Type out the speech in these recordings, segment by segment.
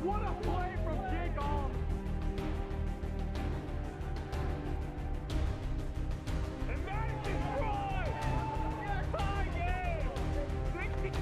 What a play from Cyclones! And that is destroyed! Tie game! 60.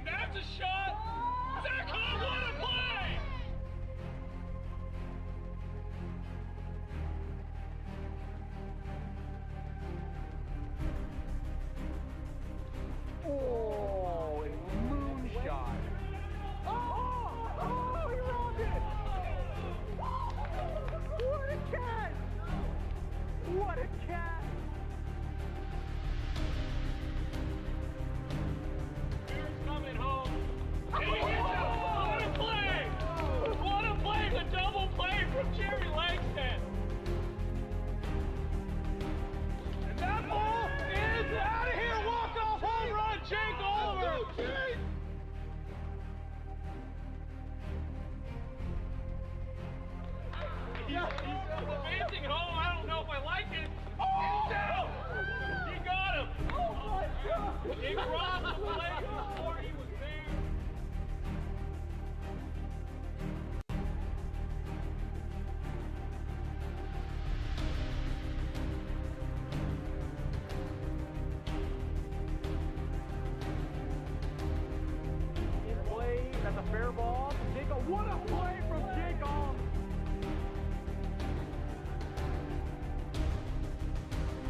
That's a shot! Cyclones, what a play! Oh, a moonshot. Oh, he robbed it! What a catch! What a catch! Coming home. What a play! What a play! The double play from Jerry Langston. And that ball is out of here. Walk-off home run, Jake Oliver. He's advancing home. I don't know if I like it. Oh! No! He got him. Oh my God! He crossed the leg before he was there. In play, that's a fair ball. What a play from Cyclones!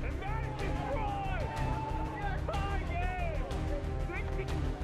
And that is destroyed! Tie game! 60.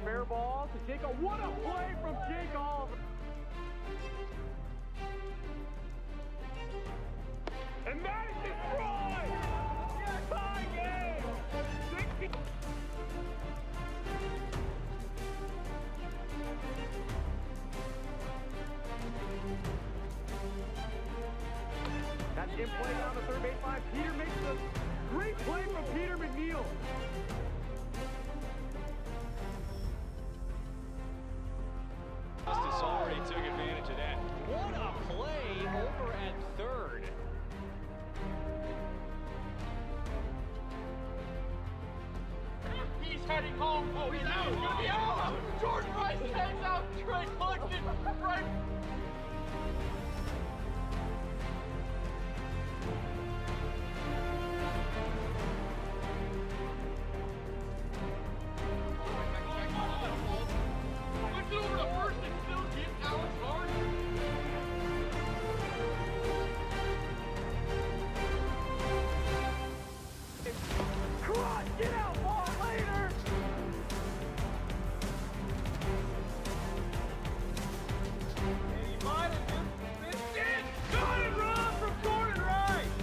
fair ball to Jake. What a play from Jake Oliver. And that is destroyed! Tie game! 60. That's in play down the third baseline. Peter makes a great play from Peter McNeil. Justice already took advantage of that. What a play over at third. He's heading home. Oh, he's out. He's gonna be out. Jordan Rice heads out. Trey Clutton right. Push it over to first and still get Alex hard. Cross, get out, ball later. And he might have missed it. Got it wrong from Jordan Rice.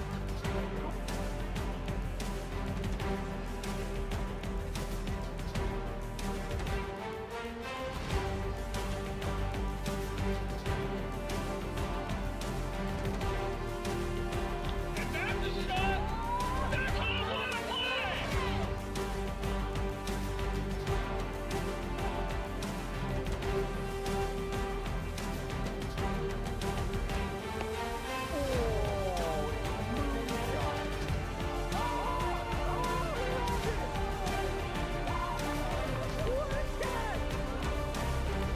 And that's a shot. That's a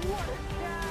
what a play.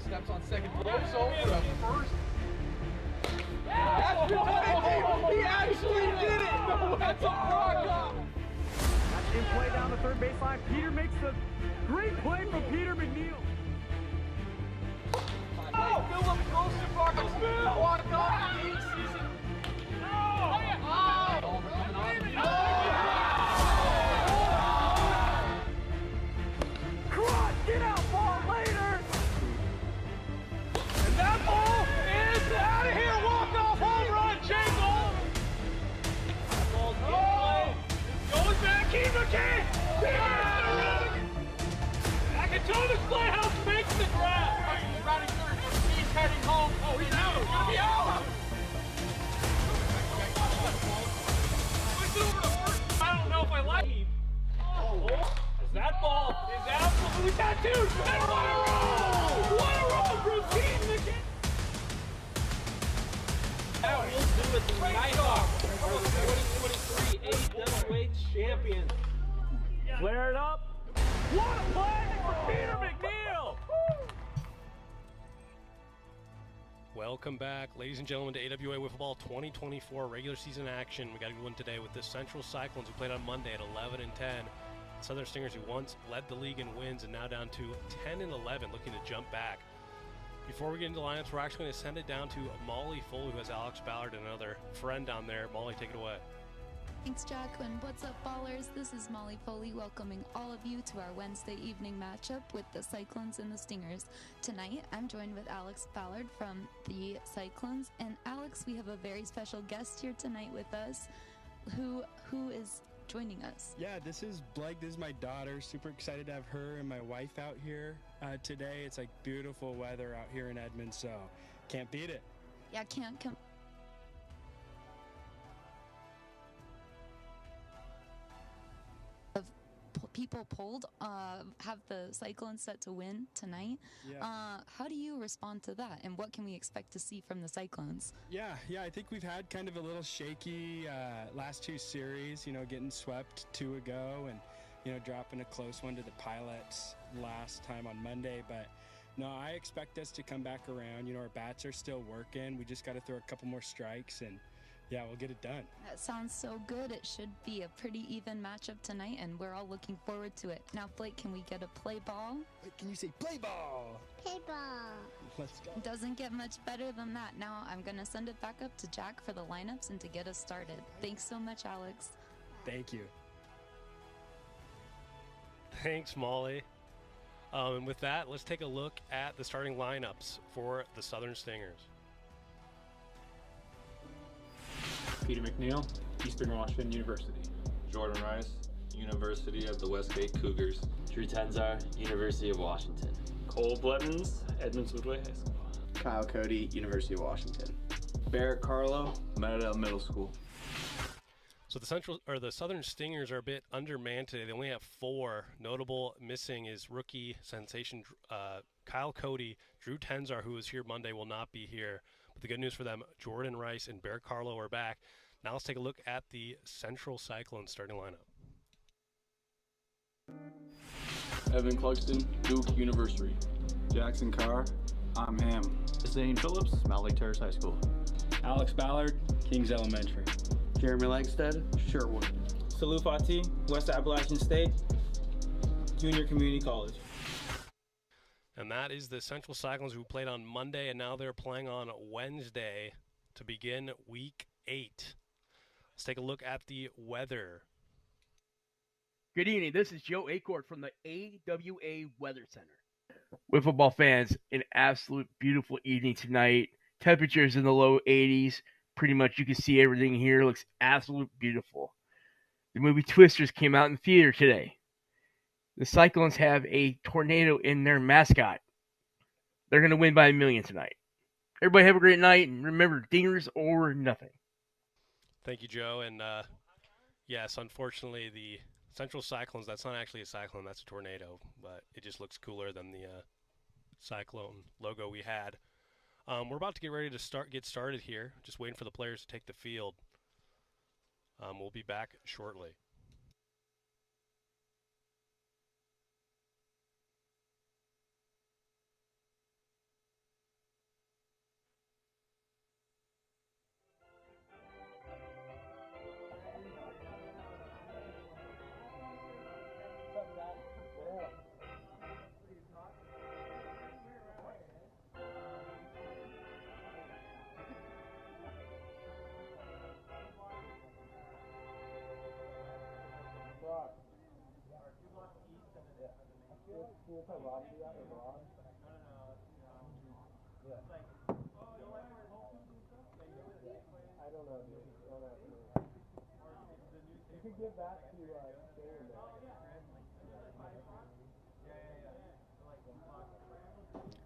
Steps on second, blows over the first. That's he actually did it! That's a rock up! That's in play down the third baseline. Peter makes the great play from Peter McNeil. Oh! Philip goes to Broncos. Walked off the season. Cross, get out, ball later. And that ball is out of here. Walk off home run, Jake Oliver. Ball's in play. Goes back, keeper can. Akatona's playhouse makes the grab. He's riding third. He's heading home. Oh, he's out. He's gonna be out. Push it over to first. I don't know if I like him. That ball is absolutely tattooed. And what a roll! What a roll from Team McKinney! Now we'll do it the Nighthawks, our 2023 AWA champions. Flare it up. What a play for Peter McNeil! Welcome back, ladies and gentlemen, to AWA Wiffle Ball 2024 regular season action. We got a good one today with the Central Cyclones, who played on Monday at 11 and 10. Southern Stingers, who once led the league in wins and now down to 10 and 11, looking to jump back. Before we get into lineups, we're actually going to send it down to Molly Full, who has Alex Ballard and another friend down there. Molly, take it away. Thanks, Jacqueline. What's up, ballers? This is Molly Foley welcoming all of you to our Wednesday evening matchup with the Cyclones and the Stingers. Tonight, I'm joined with Alex Ballard from the Cyclones. And Alex, we have a very special guest here tonight with us who is joining us. Yeah, this is Blake. This is my daughter. Super excited to have her and my wife out here today. It's like beautiful weather out here in Edmond, so can't beat it. Yeah, can't come. people polled have the Cyclones set to win tonight. Yeah. How do you respond to that, and what can we expect to see from the Cyclones? Yeah, I think we've had kind of a little shaky last 2 series, getting swept 2 ago and, dropping a close one to the Pilots last time on Monday. But no, I expect us to come back around. Our bats are still working. We just got to throw a couple more strikes and, yeah, we'll get it done. That sounds so good. It should be a pretty even matchup tonight, and we're all looking forward to it. Now, Blake, can we get a play ball? Wait, can you say play ball? Play ball. Let's go. Doesn't get much better than that. Now, I'm going to send it back up to Jack for the lineups and to get us started. Thanks so much, Alex. Thank you. Thanks, Molly. And with that, let's take a look at the starting lineups for the Southern Stingers. Peter McNeil, Eastern Washington University. Jordan Rice, University of the Westgate Cougars. Drew Tenzar, University of Washington. Cole Blevins, Edmonds Woodway High School. Kyle Cody, University of Washington. Barrett Carlo, Meadowdale Middle School. So the Southern Stingers are a bit undermanned today. They only have 4. Notable missing is rookie sensation Kyle Cody. Drew Tenzar, who was here Monday, will not be here. But the good news for them, Jordan Rice and Barrett Carlo are back. Now let's take a look at the Central Cyclones starting lineup. Evan Clugston, Duke University. Jackson Carr, I'm Ham. Zane Phillips, Mount Lake Terrace High School. Alex Ballard, Kings Elementary. Jeremy Langstead, Sherwood. Salou Fati, West Appalachian State, Junior Community College. And that is the Central Cyclones who played on Monday, and now they're playing on Wednesday to begin Week 8. Let's take a look at the weather. Good evening. This is Joe Acord from the AWA Weather Center. Wiffle ball fans, an absolute beautiful evening tonight. Temperatures in the low 80s. Pretty much you can see everything here. It looks absolutely beautiful. The movie Twisters came out in the theater today. The Cyclones have a tornado in their mascot. They're going to win by 1 million tonight. Everybody have a great night, and remember, dingers or nothing. Thank you, Joe. And yes, unfortunately, the Central Cyclones, that's not actually a cyclone, that's a tornado, but it just looks cooler than the cyclone logo we had. We're about to get ready to get started here, just waiting for the players to take the field. We'll be back shortly.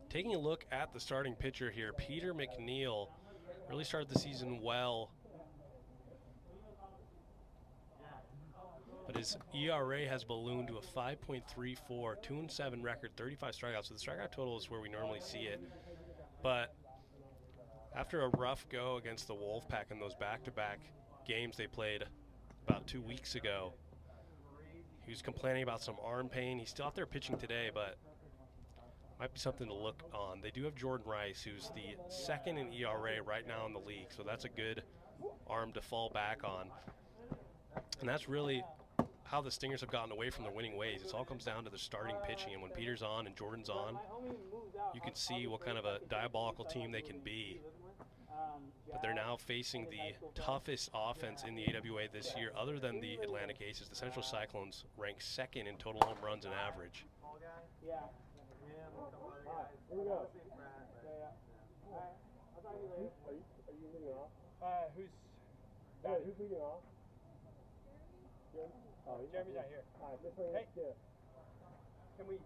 Taking a look at the starting pitcher here, Peter McNeil really started the season well, but his ERA has ballooned to a 5.34, 2-7 record, 35 strikeouts. So the strikeout total is where we normally see it. But after a rough go against the Wolfpack in those back-to-back games they played about 2 weeks ago, he was complaining about some arm pain. He's still out there pitching today, but might be something to look on. They do have Jordan Rice, who's the second in ERA right now in the league, so that's a good arm to fall back on. And that's really how the Stingers have gotten away from their winning ways. It all comes down to the starting pitching, and when Peter's on and Jordan's on, you can see what kind of a diabolical team they can be. But they're now facing the toughest offense in the AWA this year, other than the Atlantic Aces. The Central Cyclones rank second in total home runs and average. Here we go. Are you leading off? Who's leading off? Jeremy? Oh, Jeremy's not here. All right, this way. Hey, can we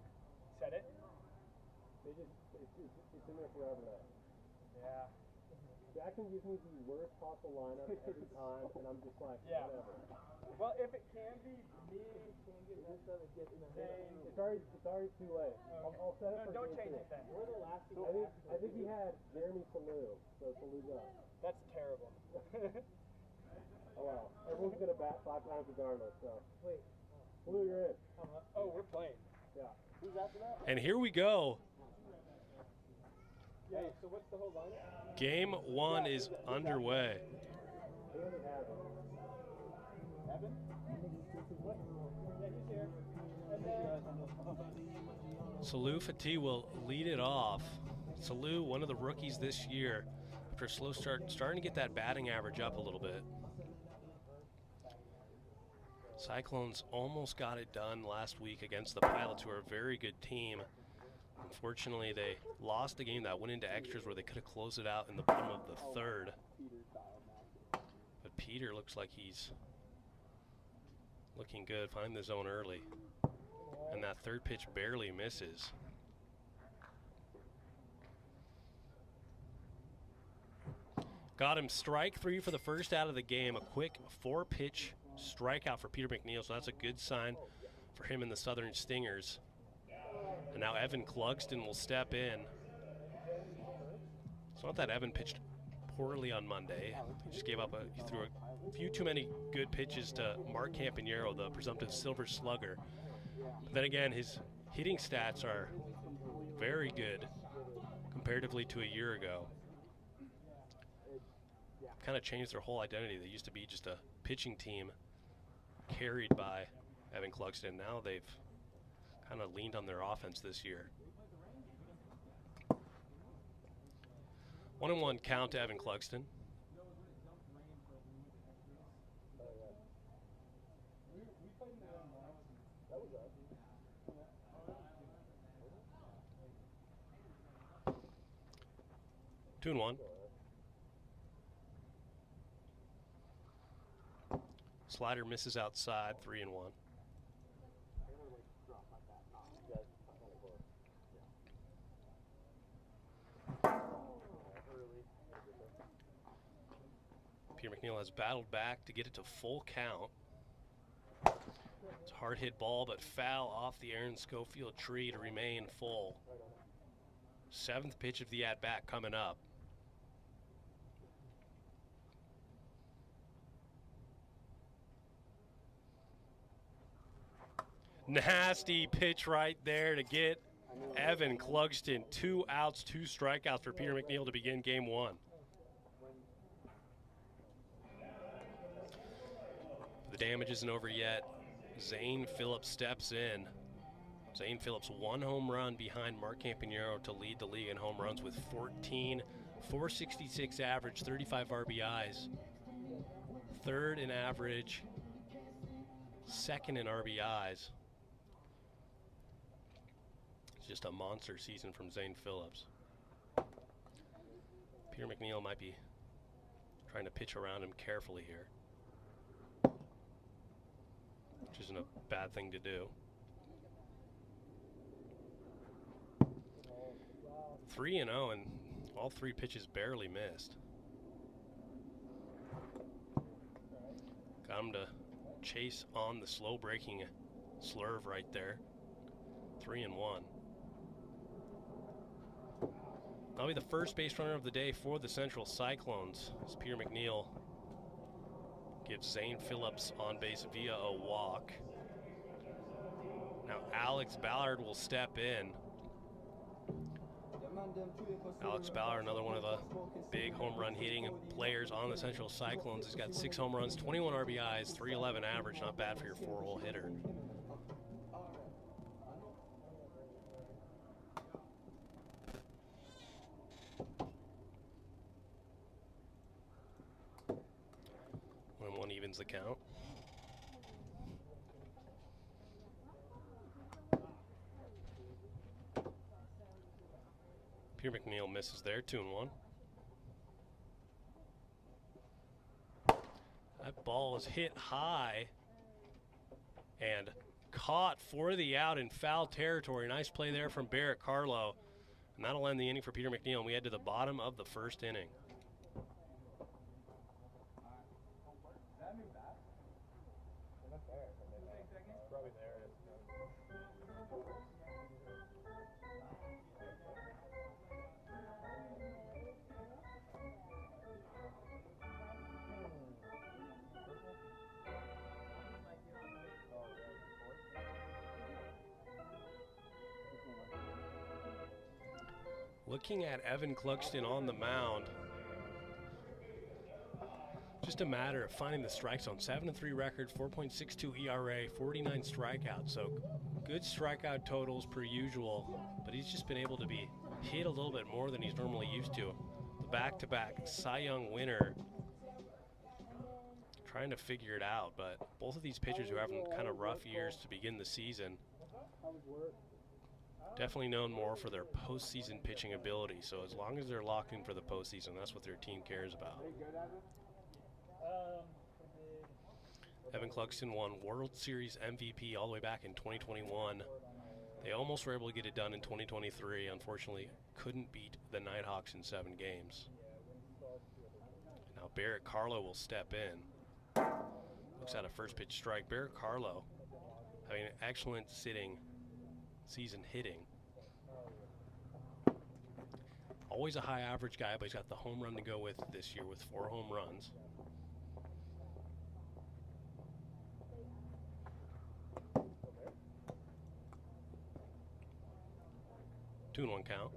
set it? It's in there forever now. Yeah. Jackson gives me the worst possible lineup every time, and I'm just like, whatever. Well, if it can be me, it's already too late. I'll set it for don't game change two. it then. We're the last I think he had Jeremy Salou, so Salou's up. That's terrible. Oh well, everyone's gonna bat 5 times regardless. So wait, Salou, you're in. Oh, we're playing. Yeah. Who's after that? And here we go. Yeah. So what's the whole lineup? Game 1 is underway. Evan? Yeah, he's here. And then... Salou Fati will lead it off. Salou, one of the rookies this year, after a slow start, starting to get that batting average up a little bit. Cyclones almost got it done last week against the Pilots, who are a very good team. Unfortunately, they lost a game that went into extras where they could have closed it out in the bottom of the third. But Peter looks like he's looking good, finding the zone early. And that third pitch barely misses. Got him strike 3 for the first out of the game. A quick 4-pitch strikeout for Peter McNeil, so that's a good sign for him and the Southern Stingers. And now Evan Clugston will step in. It's not that Evan pitched poorly on Monday. He just gave up he threw a few too many good pitches to Mark Campanero, the presumptive Silver Slugger. But then again, his hitting stats are very good comparatively to a year ago. Kind of changed their whole identity. They used to be just a pitching team carried by Evan Clugston. Now they've kind of leaned on their offense this year. 1-1 count to Evan Clugston. Two and one. Slider misses outside, 3-1. Peter McNeil has battled back to get it to full count. It's a hard hit ball, but foul off the Aaron Schofield tree to remain full. 7th pitch of the at-bat coming up. Nasty pitch right there to get Evan Clugston. 2 outs, 2 strikeouts for Peter McNeil to begin game 1. The damage isn't over yet. Zane Phillips steps in. Zane Phillips 1 home run behind Mark Campanero to lead the league in home runs with 14, 466 average, 35 RBIs. 3rd in average, 2nd in RBIs. It's just a monster season from Zane Phillips. Peter McNeil might be trying to pitch around him carefully here, which isn't a bad thing to do. 3-0, and all 3 pitches barely missed. Got him to chase on the slow breaking slurve right there. 3-1. That'll be the first base runner of the day for the Central Cyclones, as Peter McNeil gives Zane Phillips on base via a walk. Now Alex Ballard will step in. Alex Ballard, another one of the big home run hitting players on the Central Cyclones. He's got 6 home runs, 21 RBIs, 311 average. Not bad for your 4-hole hitter. One evens the count. Peter McNeil misses there, 2-1. That ball is hit high and caught for the out in foul territory. Nice play there from Barrett Carlo. And that'll end the inning for Peter McNeil, and we head to the bottom of the 1st inning. Looking at Evan Cluxton on the mound, just a matter of finding the strike zone. 7-3 record, 4.62 ERA, 49 strikeouts. So good strikeout totals per usual, but he's just been able to be hit a little bit more than he's normally used to. The back-to-back Cy Young winner, trying to figure it out, but both of these pitchers who are having kind of rough years to begin the season, definitely known more for their postseason pitching ability. So as long as they're locked in for the postseason, that's what their team cares about. Evan Cluxton won World Series MVP all the way back in 2021. They almost were able to get it done in 2023. Unfortunately, couldn't beat the Nighthawks in 7 games. Now Barrett Carlo will step in. Looks at a first pitch strike. Barrett Carlo having an excellent season hitting. Always a high average guy, but he's got the home run to go with this year with 4 home runs. Two and 1 count.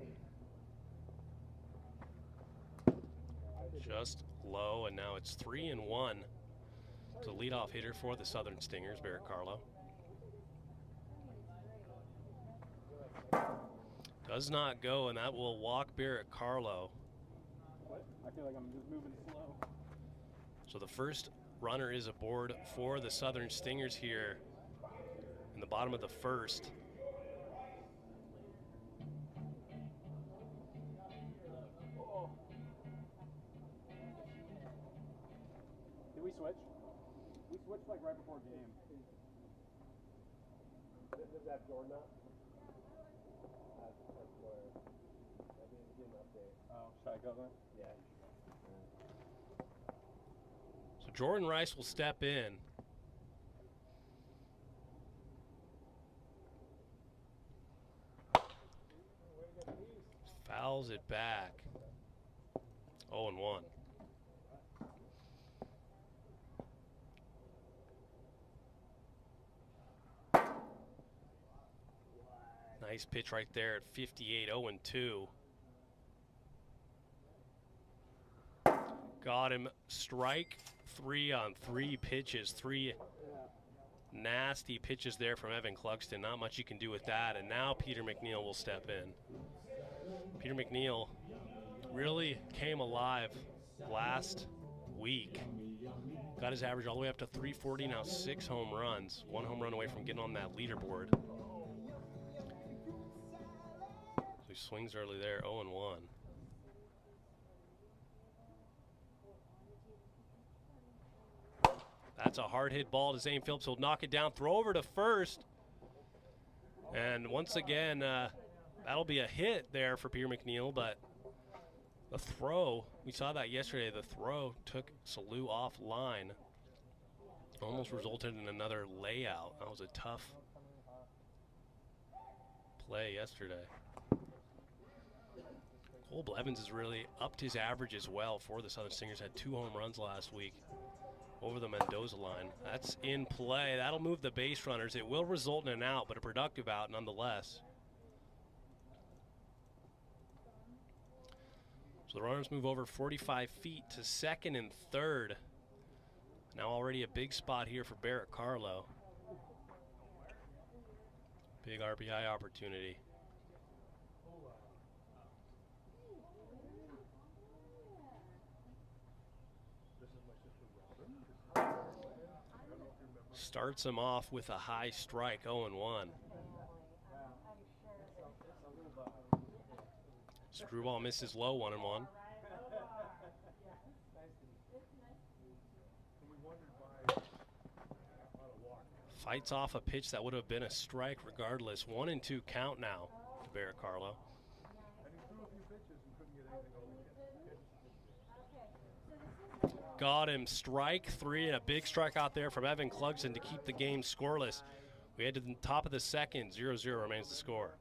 Just low, and now it's 3-1 to leadoff hitter for the Southern Stingers, Barrett Carlo. Does not go, and that will walk Barrett Carlo. I feel like I'm just moving slow. So the first runner is aboard for the Southern Stingers here in the bottom of the first. Did we switch? We switched like right before game. Does that Jordan up? That's where I didn't get an update. Oh, should I go then? Yeah. So Jordan Rice will step in. Fouls it back. 0-1. Nice pitch right there at 58, 0-2. Got him. Strike 3 on 3 pitches. 3 nasty pitches there from Evan Cluxton. Not much you can do with that. And now Peter McNeil will step in. Peter McNeil really came alive last week. Got his average all the way up to 340, now 6 home runs. 1 home run away from getting on that leaderboard. So he swings early there, 0-1. That's a hard hit ball to Zane Phillips. He'll knock it down, throw over to first. And once again, that'll be a hit there for Peter McNeil, but the throw, we saw that yesterday, the throw took Salou offline. Almost resulted in another layout. That was a tough play yesterday. Cole Blevins has really upped his average as well for the Southern Stingers. Had 2 home runs last week over the Mendoza line. That's in play. That'll move the base runners. It will result in an out, but a productive out nonetheless. So the runners move over 45 feet to second and third. Now already a big spot here for Barrett Carlo. Big RBI opportunity. Starts him off with a high strike, 0-1. Screwball misses low, 1-1. Fights off a pitch that would have been a strike regardless. 1-2 count now to Barrett Carlo. Got him. Strike 3 and a big strikeout there from Evan Cluxton to keep the game scoreless. We head to the top of the second. 0-0 remains the score.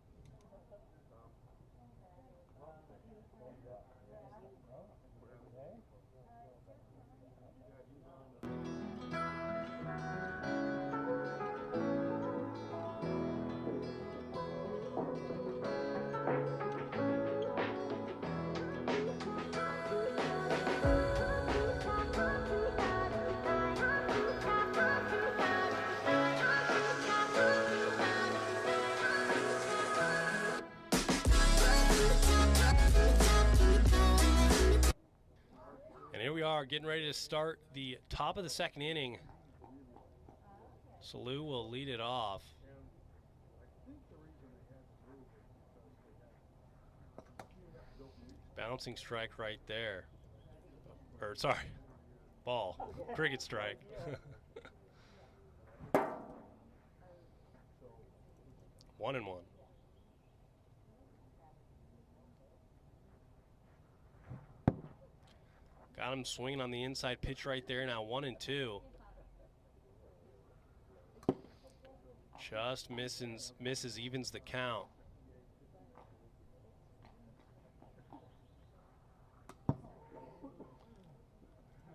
Here we are getting ready to start the top of the second inning. Salou will lead it off. Bouncing strike right there. Or sorry, ball. Cricket strike. 1-1. Got him swinging on the inside pitch right there. Now 1-2. Just misses, evens the count.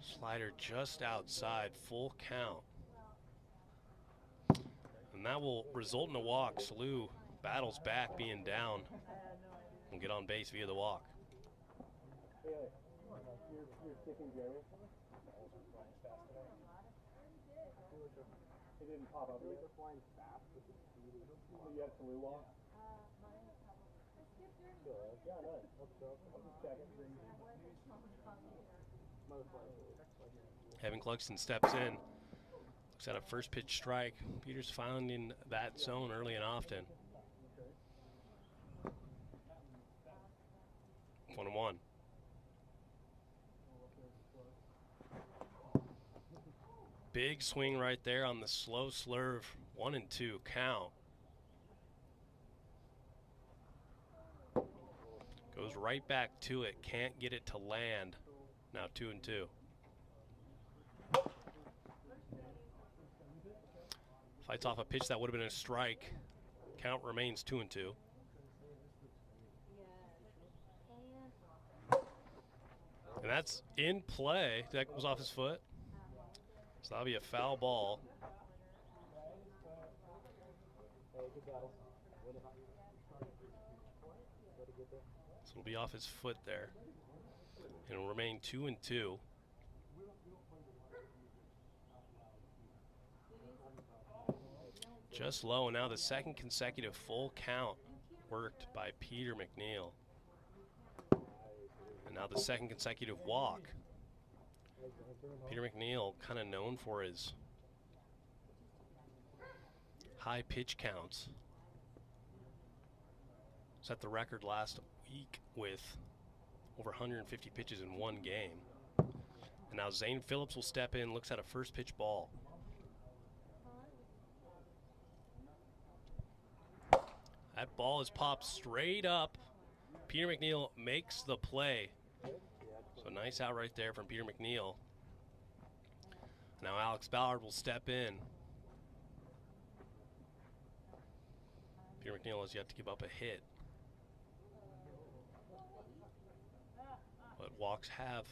Slider just outside, full count. And that will result in a walk. Salou battles back, being down. Will get on base via the walk. It didn't pop up. It was flying fast with the speed. You had Salou walk? Yeah, no. I'll just check it. Evan Cluxton steps in. Looks at a first pitch strike. Peter's finding that zone early and often. 1-1. Big swing right there on the slow slurve. 1-2 count. Goes right back to it. Can't get it to land. Now 2-2. Fights off a pitch that would have been a strike. Count remains 2-2. And that's in play. That was off his foot. So that'll be a foul ball. So it'll be off his foot there. And it'll remain 2-2. Just low, and now the second consecutive full count worked by Peter McNeil. And now the second consecutive walk. Peter McNeil, kind of known for his high pitch counts. Set the record last week with over 150 pitches in one game. And now Zane Phillips will step in, looks at a first pitch ball. That ball is popped straight up. Peter McNeil makes the play. So nice out right there from Peter McNeil. Now Alex Ballard will step in. Peter McNeil has yet to give up a hit. But walks have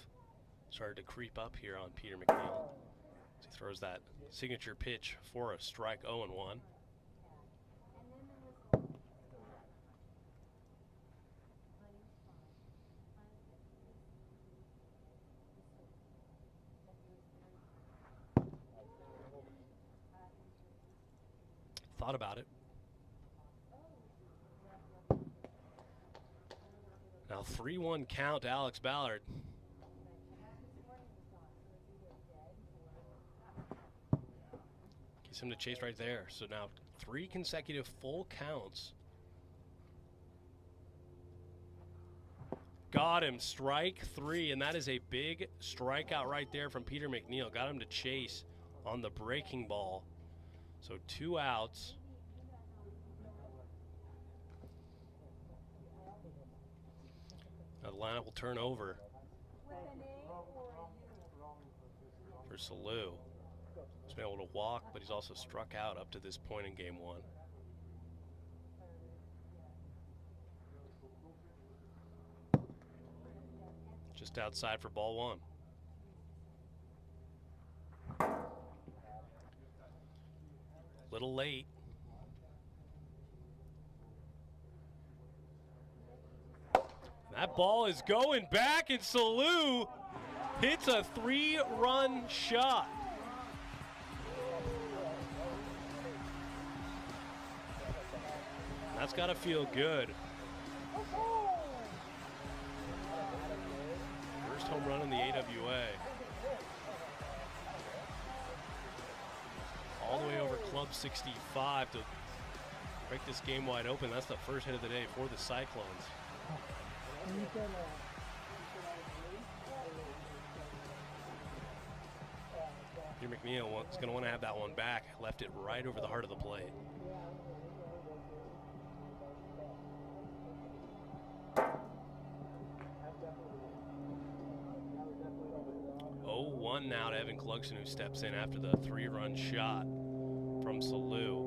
started to creep up here on Peter McNeil. As he throws that signature pitch for a strike. 0-1. Thought about it. Now 3-1 count to Alex Ballard. Gets him to chase right there. So now 3 consecutive full counts. Got him, strike 3, and that is a big strikeout right there from Peter McNeil. Got him to chase on the breaking ball. So 2 outs. Now the lineup will turn over for Salou. He's been able to walk, but he's also struck out up to this point in game one. Just outside for ball one. Little late. That ball is going back, and Salou hits a 3-run shot. That's got to feel good. First home run in the AWA. All the way over Club 65 to break this game wide open. That's the first hit of the day for the Cyclones. Peter McNeil is going to want to have that one back. Left it right over the heart of the plate. Oh, 1 now to Evan Clugston, who steps in after the 3-run shot from Salou.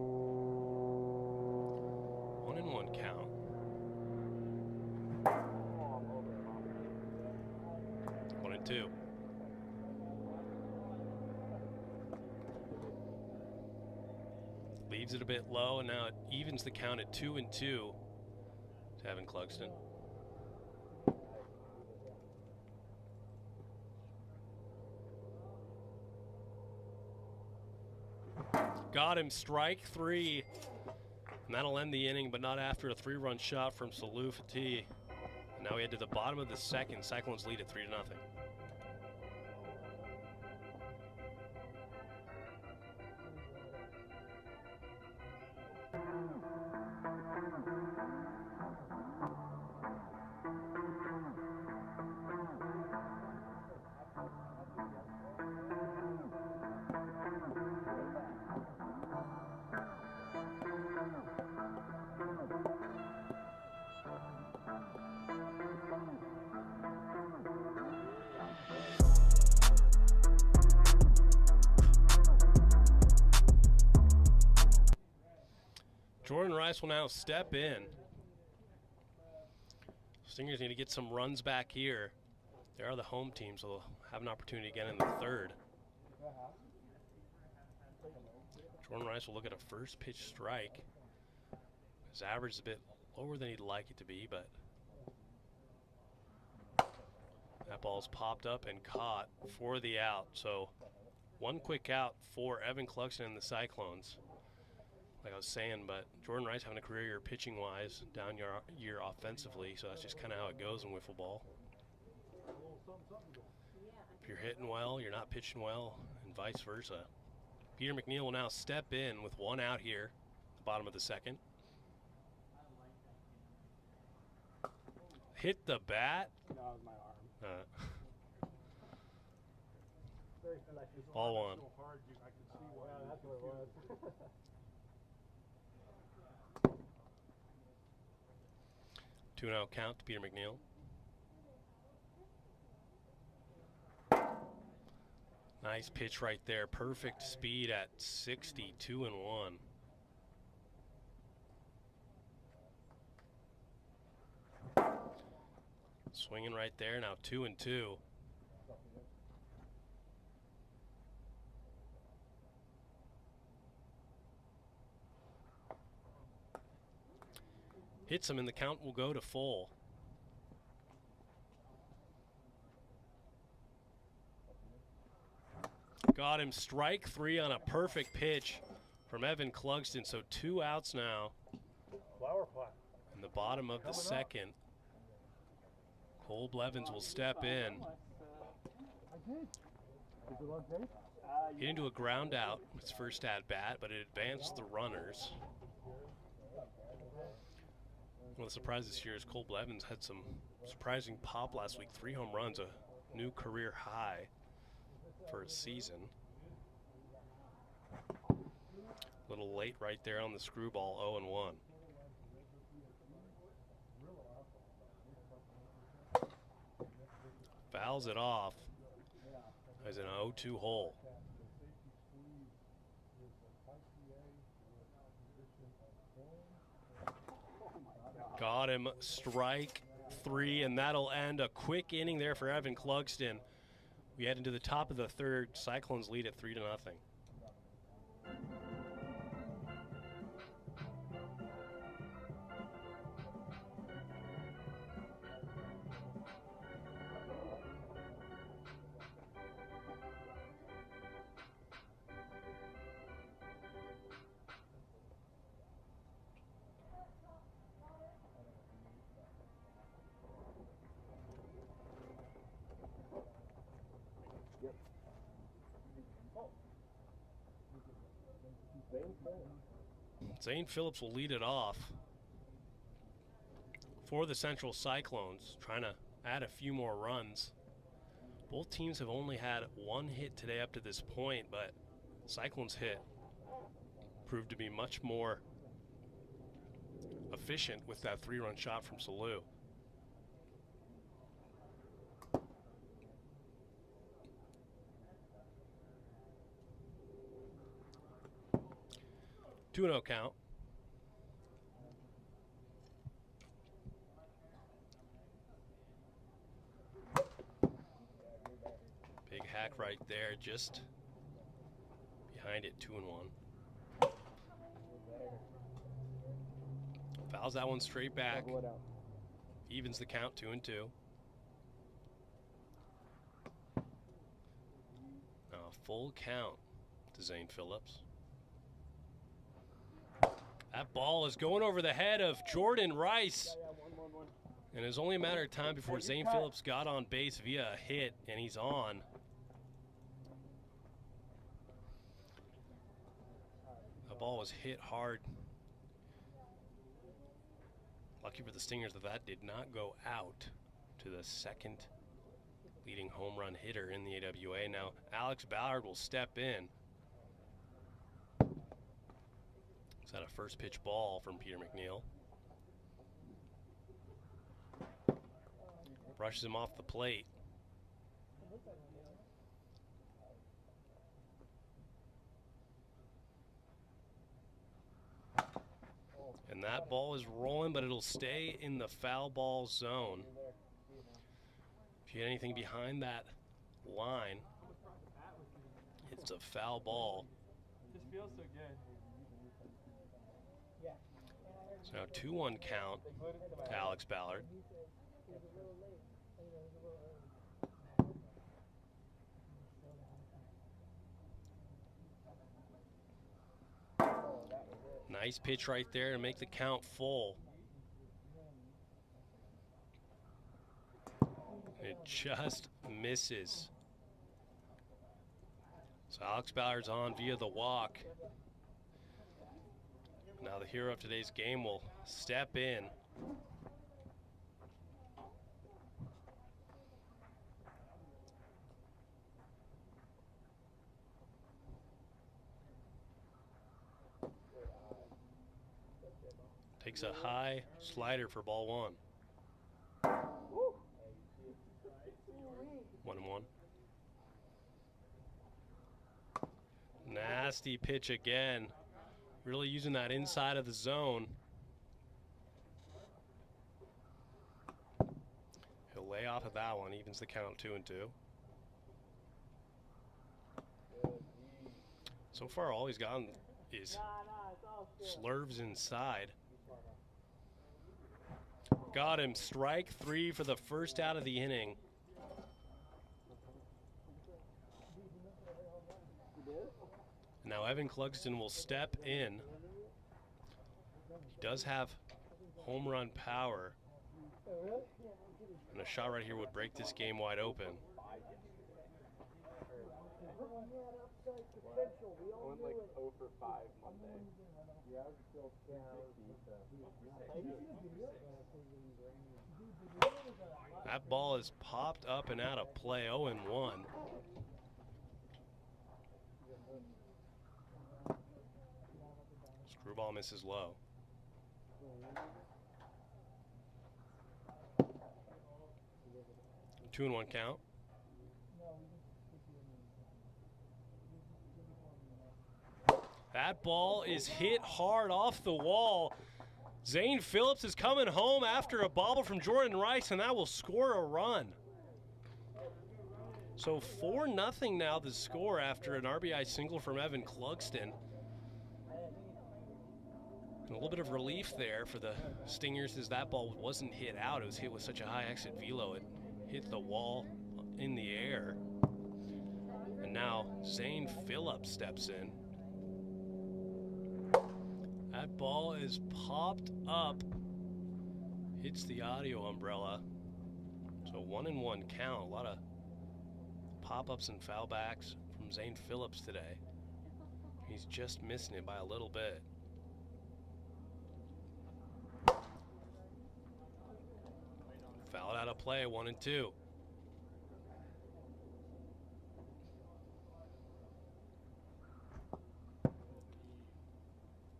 1-1 count. One and two. Leaves it a bit low, and now it evens the count at 2-2 to Evan Clugston. Got him, strike three. And that'll end the inning, but not after a 3-run shot from Salou Fati. And now we head to the bottom of the second. Cyclones lead at 3-0. Jordan Rice will now step in. Stingers need to get some runs back here. They are the home team, so they'll have an opportunity again in the third. Jordan Rice will look at a first pitch strike. His average is a bit lower than he'd like it to be, but that ball's popped up and caught for the out. So one quick out for Evan Clugston and the Cyclones. Like I was saying, but Jordan Rice having a career year pitching wise, down year offensively, so that's just kind of how it goes in wiffle ball. If you're hitting well, you're not pitching well, and vice versa. Peter McNeil will now step in with one out here, the bottom of the second. Hit the bat. No, it was my arm. Ball one. Yeah, that's what it was. 2-0 count to Peter McNeil. Nice pitch right there. Perfect speed at 62-1. Swinging right there. Now 2-2. Hits him, and the count will go to full. Got him, strike three on a perfect pitch from Evan Clugston. So 2 outs now. Flower pot. In the bottom of the second. Cole Blevins will step in. Get into a ground out, his first at bat, but it advanced the runners. One of the surprises this year is Cole Blevins had some surprising pop last week. 3 home runs, a new career high for a season. A little late right there on the screwball, 0-1. Fouls it off as an 0-2 hole. Got him, strike 3, and that'll end a quick inning there for Evan Clugston. We head into the top of the third. Cyclones lead at 3-0. Zane Phillips will lead it off for the Central Cyclones, trying to add a few more runs. Both teams have only had one hit today up to this point, but Cyclones' hit proved to be much more efficient with that 3-run shot from Salou. Two and 0 count. Big hack right there, just behind it, 2-1. Fouls that one straight back. Evens the count, 2-2. Now a full count to Zane Phillips. That ball is going over the head of Jordan Rice. And it was only a matter of time before Zane Phillips got on base via a hit, and he's on. The ball was hit hard. Lucky for the Stingers that did not go out to the second leading home run hitter in the AWA. Now Alex Ballard will step in. Is that a first pitch ball from Peter McNeil? Brushes him off the plate. And that ball is rolling, but it'll stay in the foul ball zone. If you hit anything behind that line, it's a foul ball. This feels so good. So now 2-1 count to Alex Ballard. Nice pitch right there to make the count full. It just misses. So Alex Ballard's on via the walk. Now the hero of today's game will step in. Takes a high slider for ball 1. 1-1. Nasty pitch again. Really using that inside of the zone. He'll lay off of that one, evens the count 2-2. So far, all he's gotten is slurves inside. Got him, strike 3 for the first out of the inning. Now Evan Clugston will step in. He does have home run power. And a shot right here would break this game wide open. I went like 0 for 5 Monday. That ball is popped up and out of play, 0-1. Screwball misses low. Two and 1 count. That ball is hit hard off the wall. Zane Phillips is coming home after a bobble from Jordan Rice, and that will score a run. So 4-0 now the score after an RBI single from Evan Clugston. And a little bit of relief there for the Stingers as that ball wasn't hit out. It was hit with such a high exit velo. It hit the wall in the air. And now Zane Phillips steps in. That ball is popped up. Hits the audio umbrella. So 1-1 count. A lot of pop-ups and foul backs from Zane Phillips today. He's just missing it by a little bit. Fouled out of play, 1-2.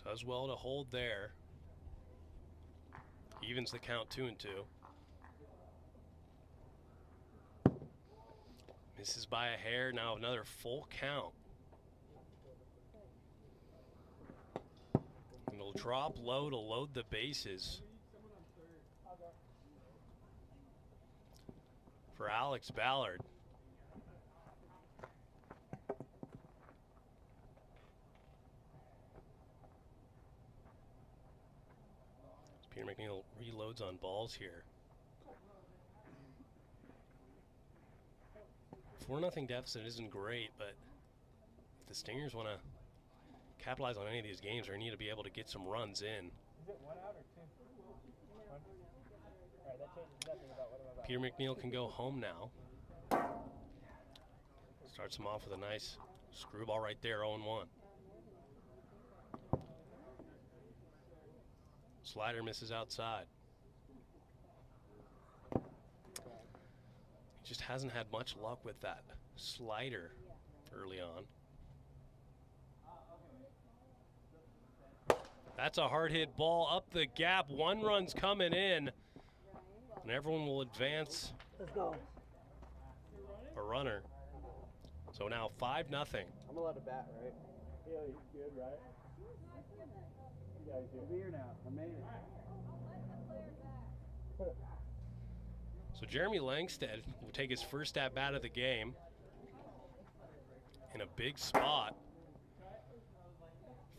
Does well to hold there. Evens the count 2-2. Misses by a hair, now another full count. And it'll drop low to load the bases for Alex Ballard. Peter McNeil reloads on balls here. 4-0 deficit isn't great, but if the Stingers want to capitalize on any of these games, they need to be able to get some runs in. Is it 1 out or 2? 1? All right, that changes nothing about what I'm about. Peter McNeil can go home now. Starts him off with a nice screwball right there, 0-1. Slider misses outside. He just hasn't had much luck with that slider early on. That's a hard hit ball up the gap. 1 run's coming in, and everyone will advance. Let's go. A runner. So now 5-0. I'm allowed to bat, right? Yeah, he's good, right? Yeah, he's good. Here now. I made it. So Jeremy Langstead will take his first at bat of the game in a big spot.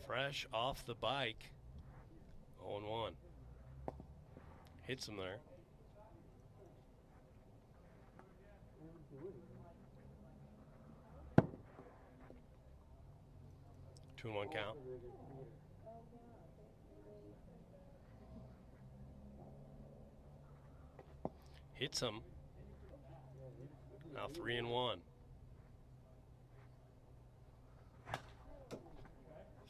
Fresh off the bike. 0-1. Hits him there. Two and 1 count. Hits him. Now 3-1.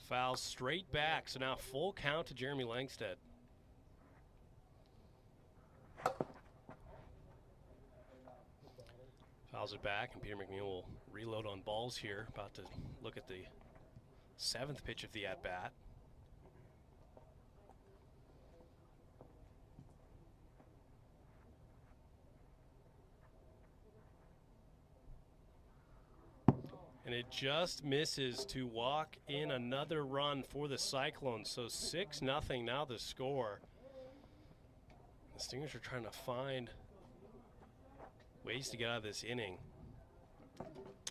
Fouls straight back, so now full count to Jeremy Langstead. Fouls it back, and Peter McNeil will reload on balls here. About to look at the 7th pitch of the at-bat. And it just misses to walk in another run for the Cyclones. So 6-0 now the score. The Stingers are trying to find ways to get out of this inning.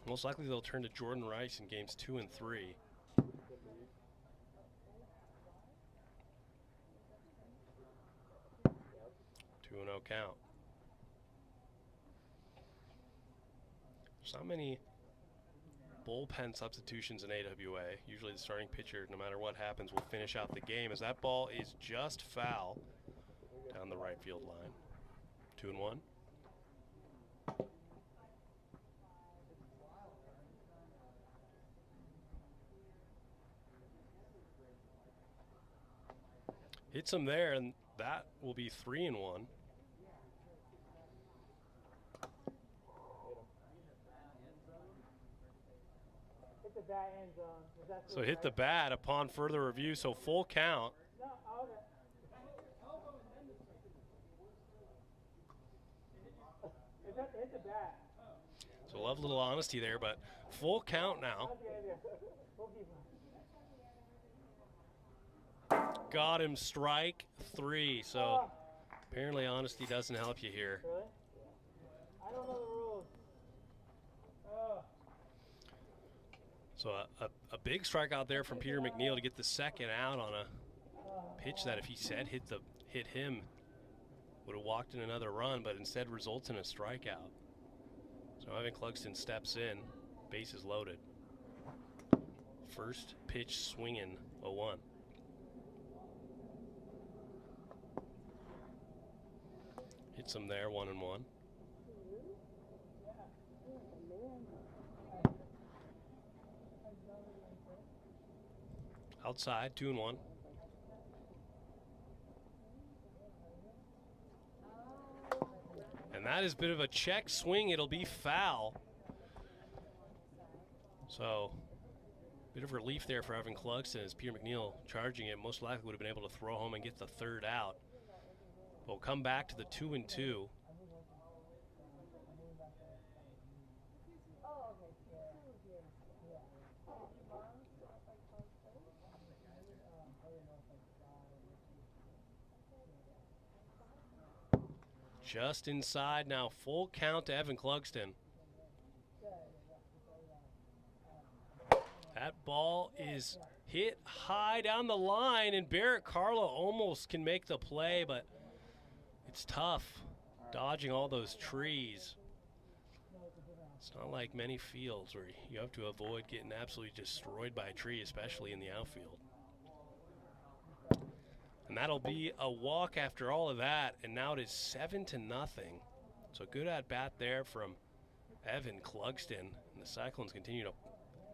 Most likely they'll turn to Jordan Rice in games 2 and 3. 2-0 count. There's not many bullpen substitutions in AWA. Usually the starting pitcher, no matter what happens, will finish out the game, as that ball is just foul down the right field line. 2-1. Hits him there, and that will be 3-1. So hit the bat upon further review, so full count. So love a little honesty there, but full count now. got him, strike 3. So apparently honesty doesn't help you here. Really? I don't know the rules. So a big strikeout there from Peter McNeil to get the second out on a pitch that if he said hit him, would have walked in another run, but instead results in a strikeout. So Evan Clugston steps in, bases loaded. First pitch swinging, 0-1. Hits him there, 1-1. Outside, 2-1. And that is a bit of a check swing. It'll be foul. So, bit of relief there for Evan Clugston as Peter McNeil charging it. Most likely would have been able to throw home and get the third out. We'll come back to the 2-2. Just inside now, full count to Evan Clugston. That ball is hit high down the line, and Barrett Carlo almost can make the play, but it's tough dodging all those trees. It's not like many fields where you have to avoid getting absolutely destroyed by a tree, especially in the outfield. And that'll be a walk after all of that, and now it is 7-0. So good at bat there from Evan Clugston, and the Cyclones continue to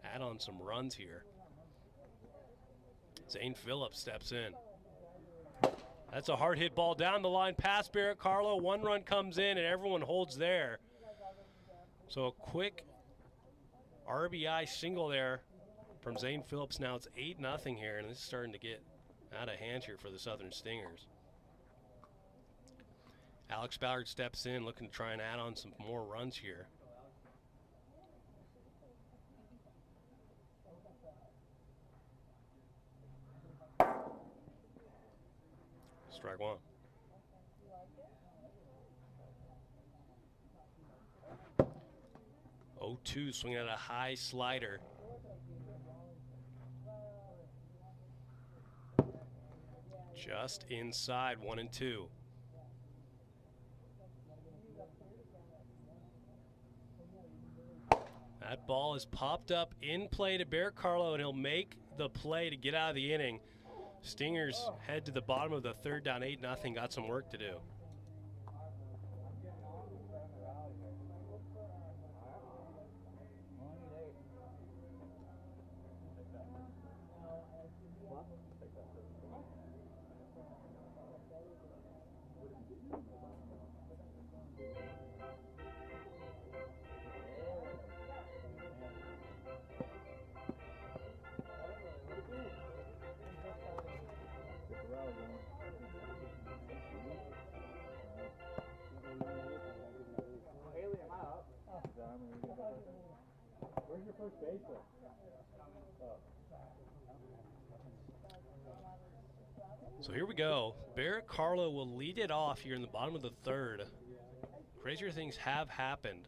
add on some runs here. Zane Phillips steps in. That's a hard hit ball down the line past Barrett Carlo. 1 run comes in, and everyone holds there. So a quick RBI single there from Zane Phillips. Now it's 8-0 here, and this is starting to get out of hand here for the Southern Stingers. Alex Ballard steps in, looking to try and add on some more runs here. Strike 1. Oh, 2 swinging at a high slider. Just inside, 1-2. That ball is popped up in play to Barrett Carlo, and he'll make the play to get out of the inning. Stingers head to the bottom of the third, down 8-0. Got some work to do. Where's your first baseman? So here we go. Barrett Carlo will lead it off here in the bottom of the third. Crazier things have happened.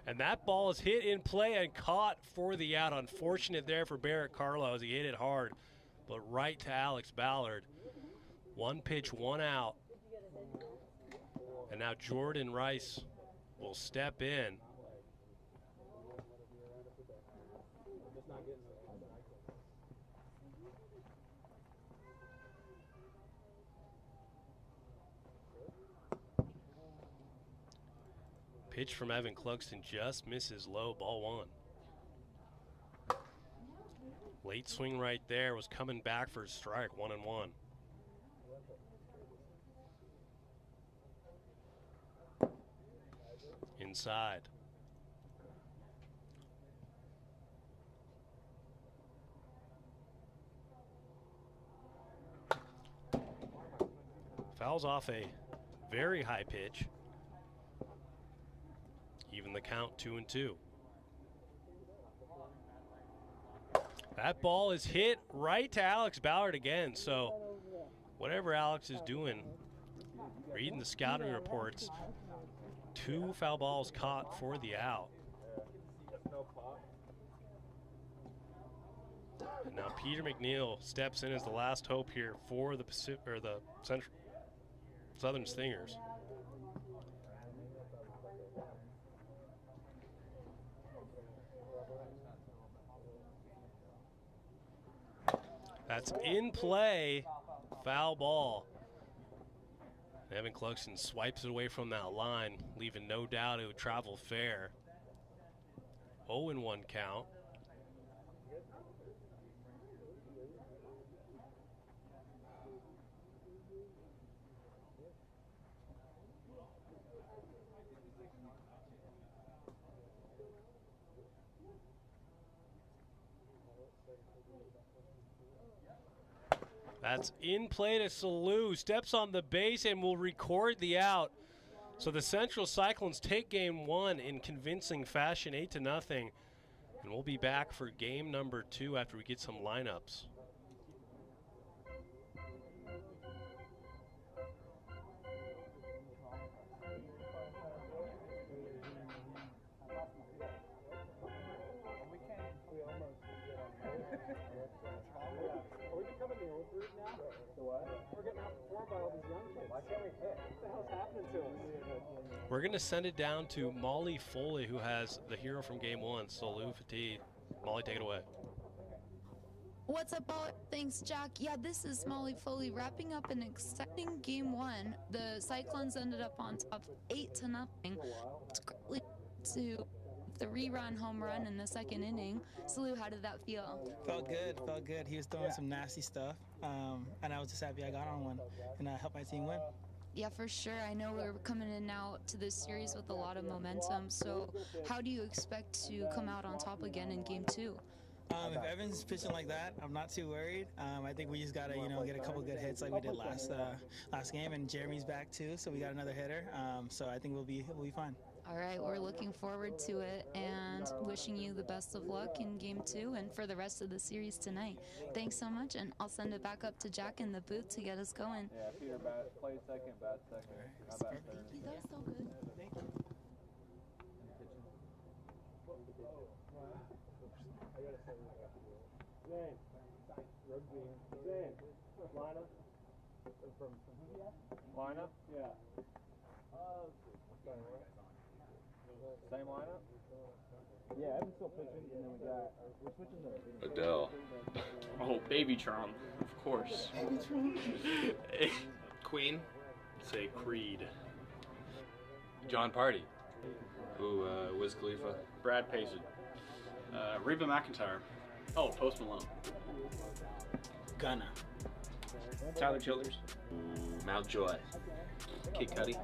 And that ball is hit in play and caught for the out. Unfortunate there for Barrett Carlo as he hit it hard, but right to Alex Ballard. 1 pitch, 1 out. And now Jordan Rice will step in. Pitch from Evan Clugston just misses low, ball 1. Late swing right there, was coming back for a strike, 1-1. Inside. Fouls off a very high pitch. Even the count, 2-2. That ball is hit right to Alex Ballard again. So whatever Alex is doing, reading the scouting reports, 2 foul balls caught for the out. And now Peter McNeil steps in as the last hope here for the Southern Stingers. That's in play, foul ball. Evan Cluxton swipes it away from that line, leaving no doubt it would travel fair. 0-1 count. That's in play to Salou. Steps on the base and will record the out. So the Central Cyclones take game 1 in convincing fashion, 8-0. And we'll be back for game number 2 after we get some lineups. We're going to send it down to Molly Foley, who has the hero from game 1, Salou Fatih. Molly, take it away. What's up, all? Thanks, Jack. Yeah, this is Molly Foley wrapping up an exciting game 1. The Cyclones ended up on top 8-0. It's great to the rerun home run in the second inning. Salou, how did that feel? Felt good. He was throwing some nasty stuff, and I was just happy I got on one and helped my team win. Yeah, for sure. I know we're coming in now to this series with a lot of momentum. So how do you expect to come out on top again in game 2? If Evan's pitching like that, I'm not too worried. I think we just gotta, get a couple good hits like we did last game, and Jeremy's back too, so we got another hitter. So I think we'll be fine. All right, we're looking forward to it and wishing you the best of luck in game 2 and for the rest of the series tonight. Thanks so much, and I'll send it back up to Jack in the booth to get us going. Yeah, Peter, play second, bat second. How about third? Thank you, that was so good. Thank you. Zane. Rugby. Zane. Lineup. From lineup? Yeah. Same lineup? Yeah, Evan's still pitching, and then we're switching to Adele. Oh, Babytron, of course. Queen? Say Creed. John Party. Ooh, Wiz Khalifa. Brad Paisley. Reba McEntire. Oh, Post Malone. Gunna. Tyler Childers. Mountjoy. Kid Cudi.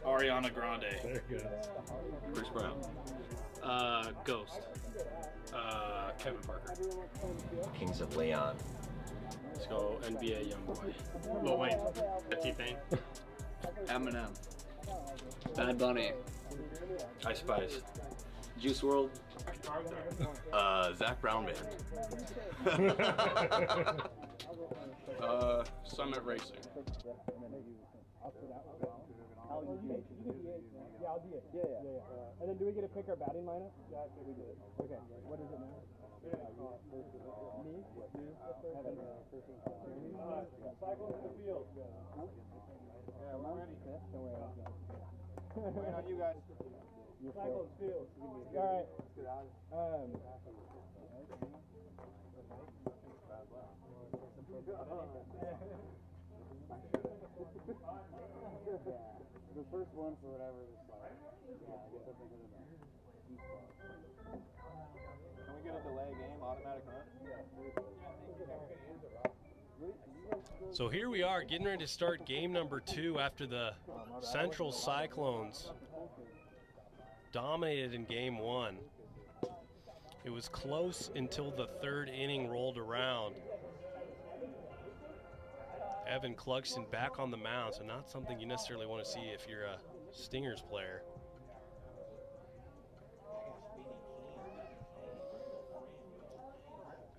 Ariana Grande. There you go. Chris Brown. Ghost. Kevin Parker. Kings of Leon. Let's go NBA Youngboy. Lil Wayne. T-Pain. Eminem. Bad Bunny. Ice Spice. Juice WRLD. Zach Brown Band. Summit Racing. Yeah, I'll do it. Yeah. And then do we get to pick our batting lineup? Yeah, we did. Okay, what is it now? Me? You? Evan. Cyclones in the field. Yeah, we're ready. Don't worry. Waiting on you guys. Cyclones field. All right. The first one for whatever is like, yeah, I guess I'm thinking of that. Can we get a delay game, automatic run? So here we are getting ready to start game number 2 after the Central Cyclones dominated in game 1. It was close until the 3rd inning rolled around. Evan Cluxton back on the mound, so not something you necessarily want to see if you're a Stingers player.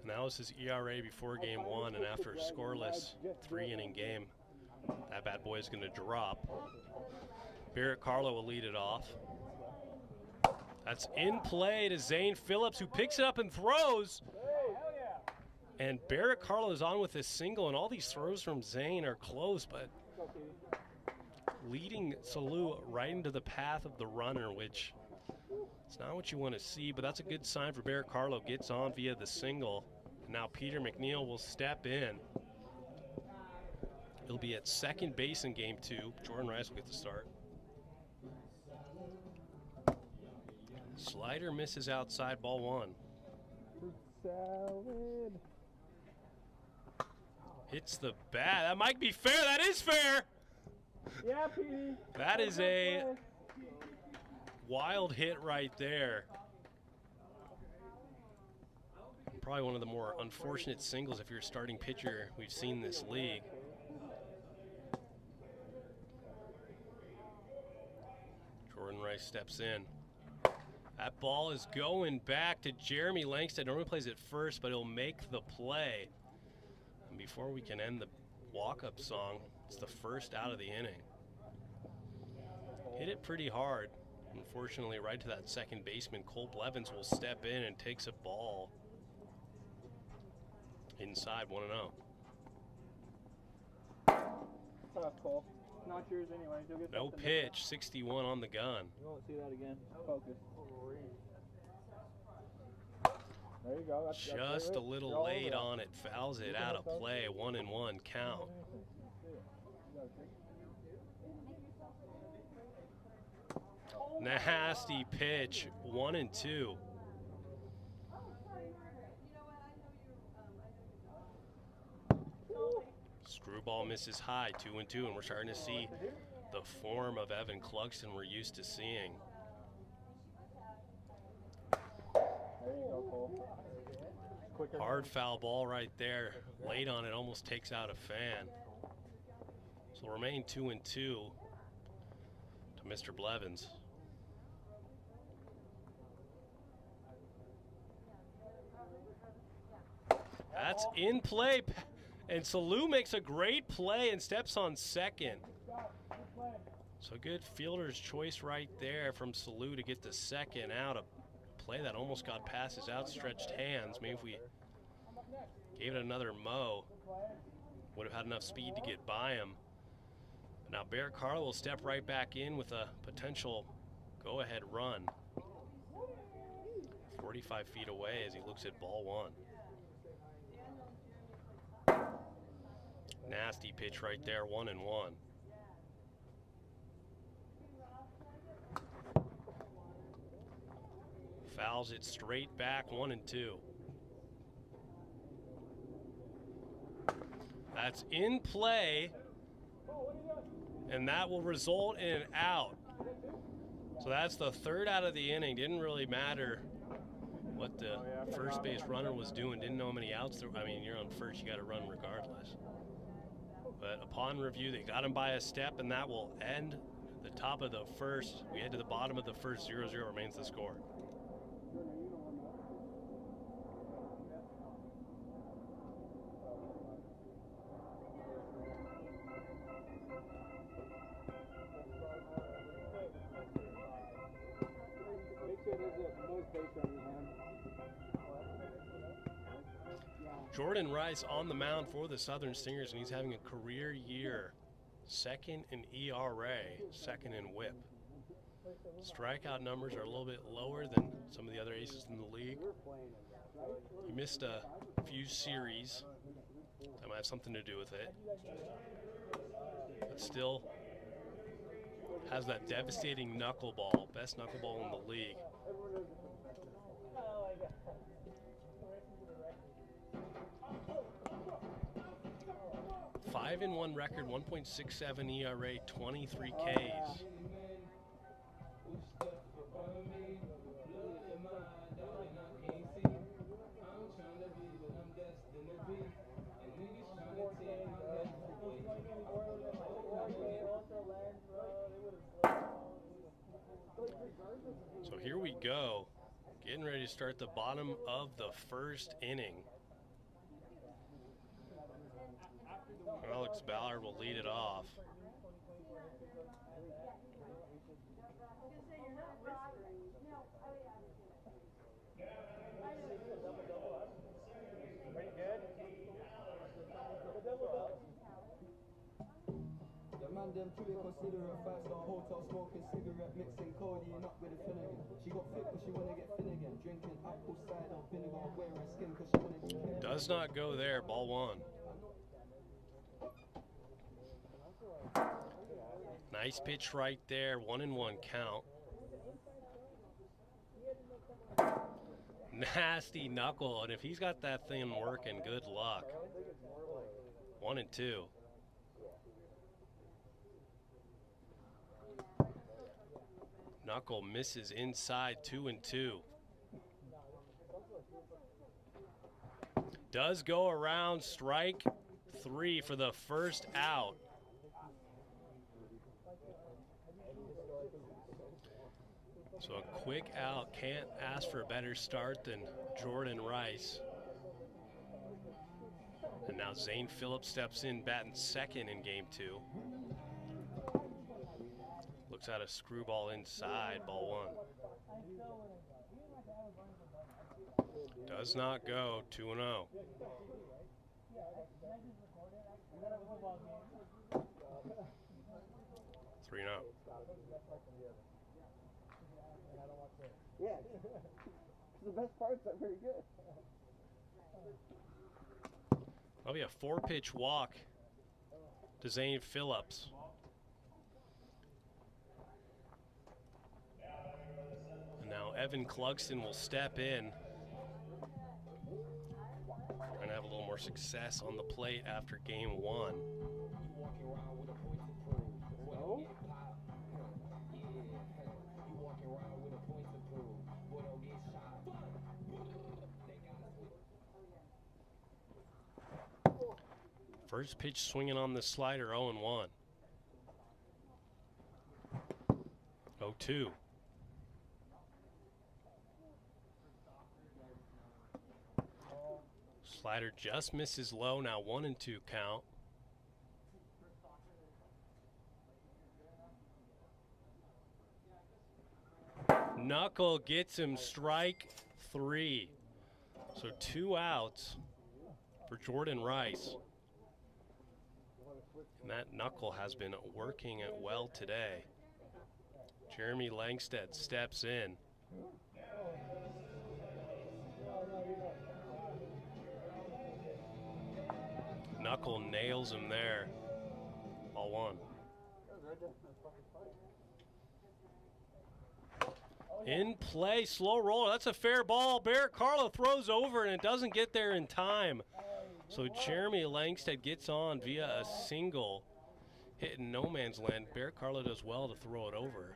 And that was his ERA before game 1, and after a scoreless 3-inning game, that bad boy is going to drop. Barrett Carlo will lead it off. That's in play to Zane Phillips, who picks it up and throws. And Barrett Carlo is on with this single, and all these throws from Zane are close, but leading Salou right into the path of the runner, which is not what you want to see, but that's a good sign for Barrett Carlo. Gets on via the single. And now Peter McNeil will step in. He'll be at second base in game 2. Jordan Rice will get the start. Slider misses outside, ball 1. Fruit salad. Hits the bat. That might be fair. That is fair. Yeah, Petey. That is a wild hit right there. Probably one of the more unfortunate singles if you're a starting pitcher we've seen this league. Jordan Rice steps in. That ball is going back to Jeremy Langston. Normally plays it first, but he'll make the play. And before we can end the walk-up song, it's the first out of the inning. Hit it pretty hard. Unfortunately, right to that second baseman, Cole Blevins will step in and takes a ball inside 1-0. Tough, Cole. Not yours anyway. You'll get No pitch, 61 on the gun. You won't see that again. Focus. There you go. Just a little late on it. Fouls it out of play. 1-1 count. Nasty pitch. 1-2. Screwball misses high. 2-2, and we're starting to see the form of Evan Clugston we're used to seeing. Hard foul ball right there. Late on it, almost takes out a fan. So remain 2-2 to Mr. Blevins. That's in play. And Salou makes a great play and steps on second. So good fielder's choice right there from Salou to get the second out. A play that almost got past his outstretched hands. Maybe if we gave it another mow, would have had enough speed to get by him. But now Barrett Carlo will step right back in with a potential go-ahead run. 45 feet away as he looks at ball 1. Nasty pitch right there, 1-1. Fouls it straight back, 1-2. That's in play, and that will result in an out. So that's the third out of the inning. Didn't really matter what the first base runner was doing. Didn't know how many outs there. I mean, you're on first, you got to run regardless. But upon review, they got him by a step, and that will end the top of the first. We head to the bottom of the first. 0-0 remains the score. Jordan Rice on the mound for the Southern Stingers, and he's having a career year. Second in ERA, second in WHIP. Strikeout numbers are a little bit lower than some of the other aces in the league. He missed a few series. That might have something to do with it. But still has that devastating knuckleball, best knuckleball in the league. 5-1 record, 1.67 ERA, 23 Ks. So here we go, getting ready to start the bottom of the first inning. Alex Ballard will lead it off. Man, them truly consider a 5-star hotel smoking cigarette, mixing codeine up with a Finnegan. She got fit because she wanna get Finnegan, drinking apple cider vinegar, wearing skin because she wanna get. Does not go there, ball one. Nice pitch right there, 1-1 count. Nasty knuckle, and if he's got that thing working, good luck. 1-2. Knuckle misses inside, 2-2. Does go around, strike 3 for the first out. So a quick out, can't ask for a better start than Jordan Rice. And now Zane Phillips steps in, batting second in game 2. Looks at a screwball inside, ball 1. Does not go, 2-0. Three now. Yeah, the best part's not very good. That'll be a 4-pitch walk to Zane Phillips. And now Evan Clugston will step in and have a little more success on the plate after game 1. First pitch swinging on the slider, 0-1. 0-2. Slider just misses low, now 1-2 count. Knuckle gets him, strike 3. So 2 outs for Jordan Rice. And that knuckle has been working it well today. Jeremy Langstead steps in. Knuckle nails him there. Ball 1. In play, slow roller. That's a fair ball. Barrett Carlo throws over and it doesn't get there in time. So Jeremy Langstead gets on via a single hit in no man's land. Barrett Carlo does well to throw it over.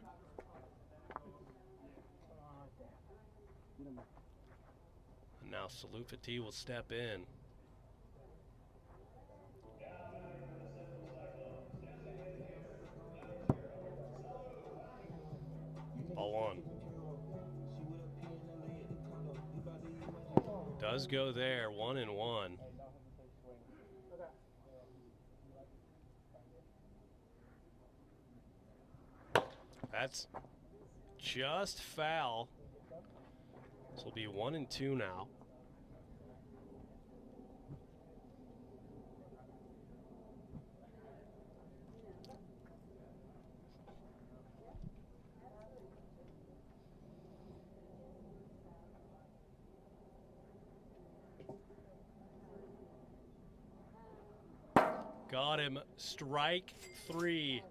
And now Salufati will step in. Ball 1. Does go there, 1-1. That's just foul. This will be 1-2 now. Got him, strike 3.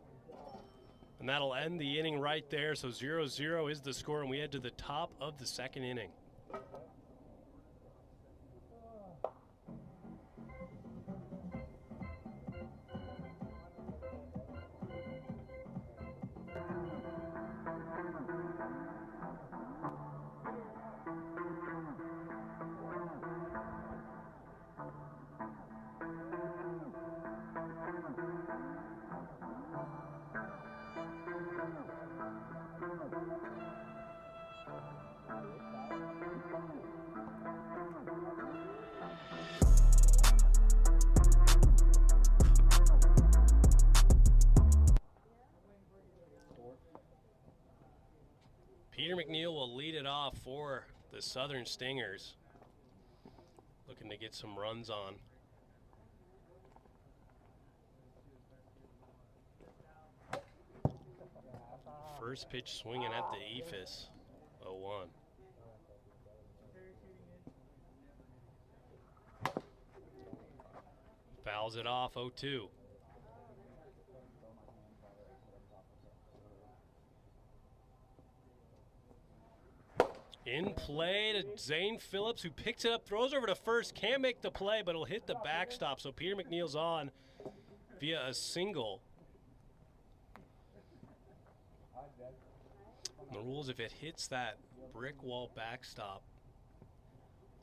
And that'll end the inning right there. So 0-0 is the score, and we head to the top of the second inning. Peter McNeil will lead it off for the Southern Stingers. Looking to get some runs on. First pitch swinging at the Ephus, 0-1. Fouls it off, 0-2. In play to Zane Phillips, who picks it up, throws over to first, can't make the play, but it'll hit the backstop. So Peter McNeil's on via a single. The rules, if it hits that brick wall backstop,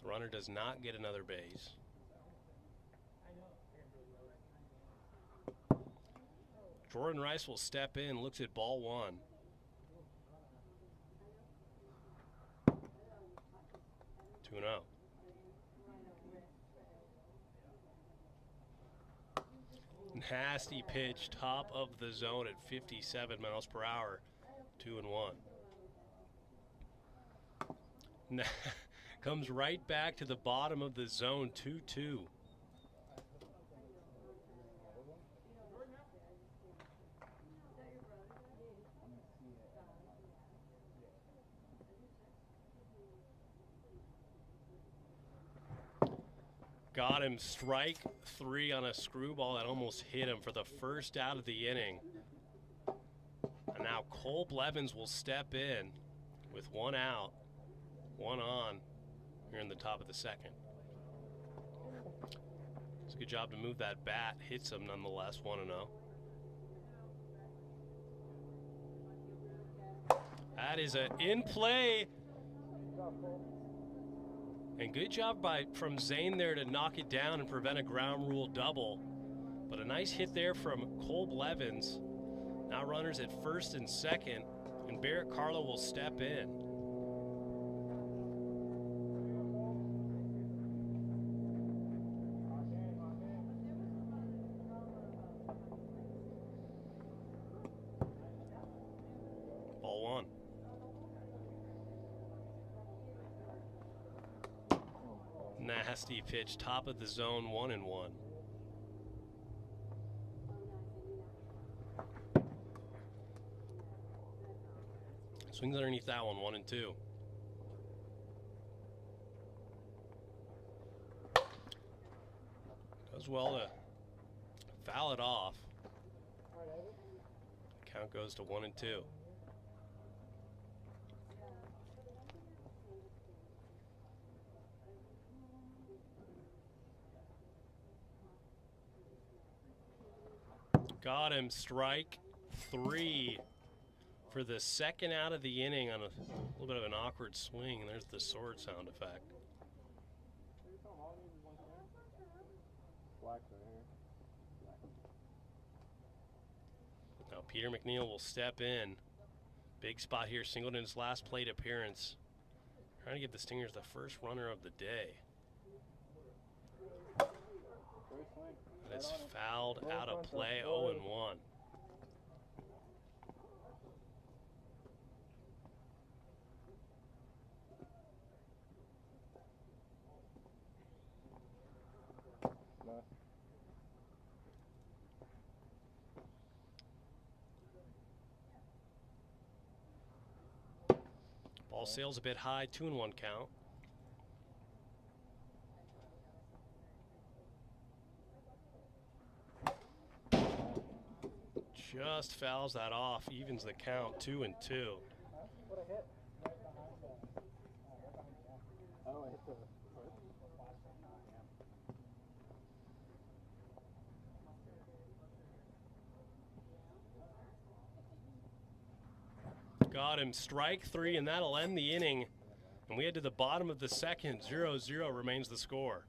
the runner does not get another base. Jordan Rice will step in, looks at ball one. No. Nasty pitch, top of the zone at 57 miles per hour, 2-1. Comes right back to the bottom of the zone, 2-2. Got him, strike 3 on a screwball that almost hit him for the first out of the inning. And now Cole Blevins will step in with 1 out, 1 on here in the top of the second. It's a good job to move that bat, hits him nonetheless, 1-0. That is an in play. And good job from Zane there to knock it down and prevent a ground rule double. But a nice hit there from Cole Blevins. Now runners at first and second, and Barrett Carlo will step in. Ball 1. Nasty pitch, top of the zone, 1-1. Swings underneath that one, 1-2. Does well to foul it off. Count goes to 1-2. Got him, strike 3 for the second out of the inning on a little bit of an awkward swing. And there's the sword sound effect. Now Peter McNeil will step in. Big spot here, Singleton's last plate appearance. Trying to give the Stingers the first runner of the day. That's fouled out of play, 0-1. Ball sails a bit high, 2-1 count. Just fouls that off, evens the count, 2-2. Got him, strike 3, and that'll end the inning. And we head to the bottom of the second, 0-0 remains the score.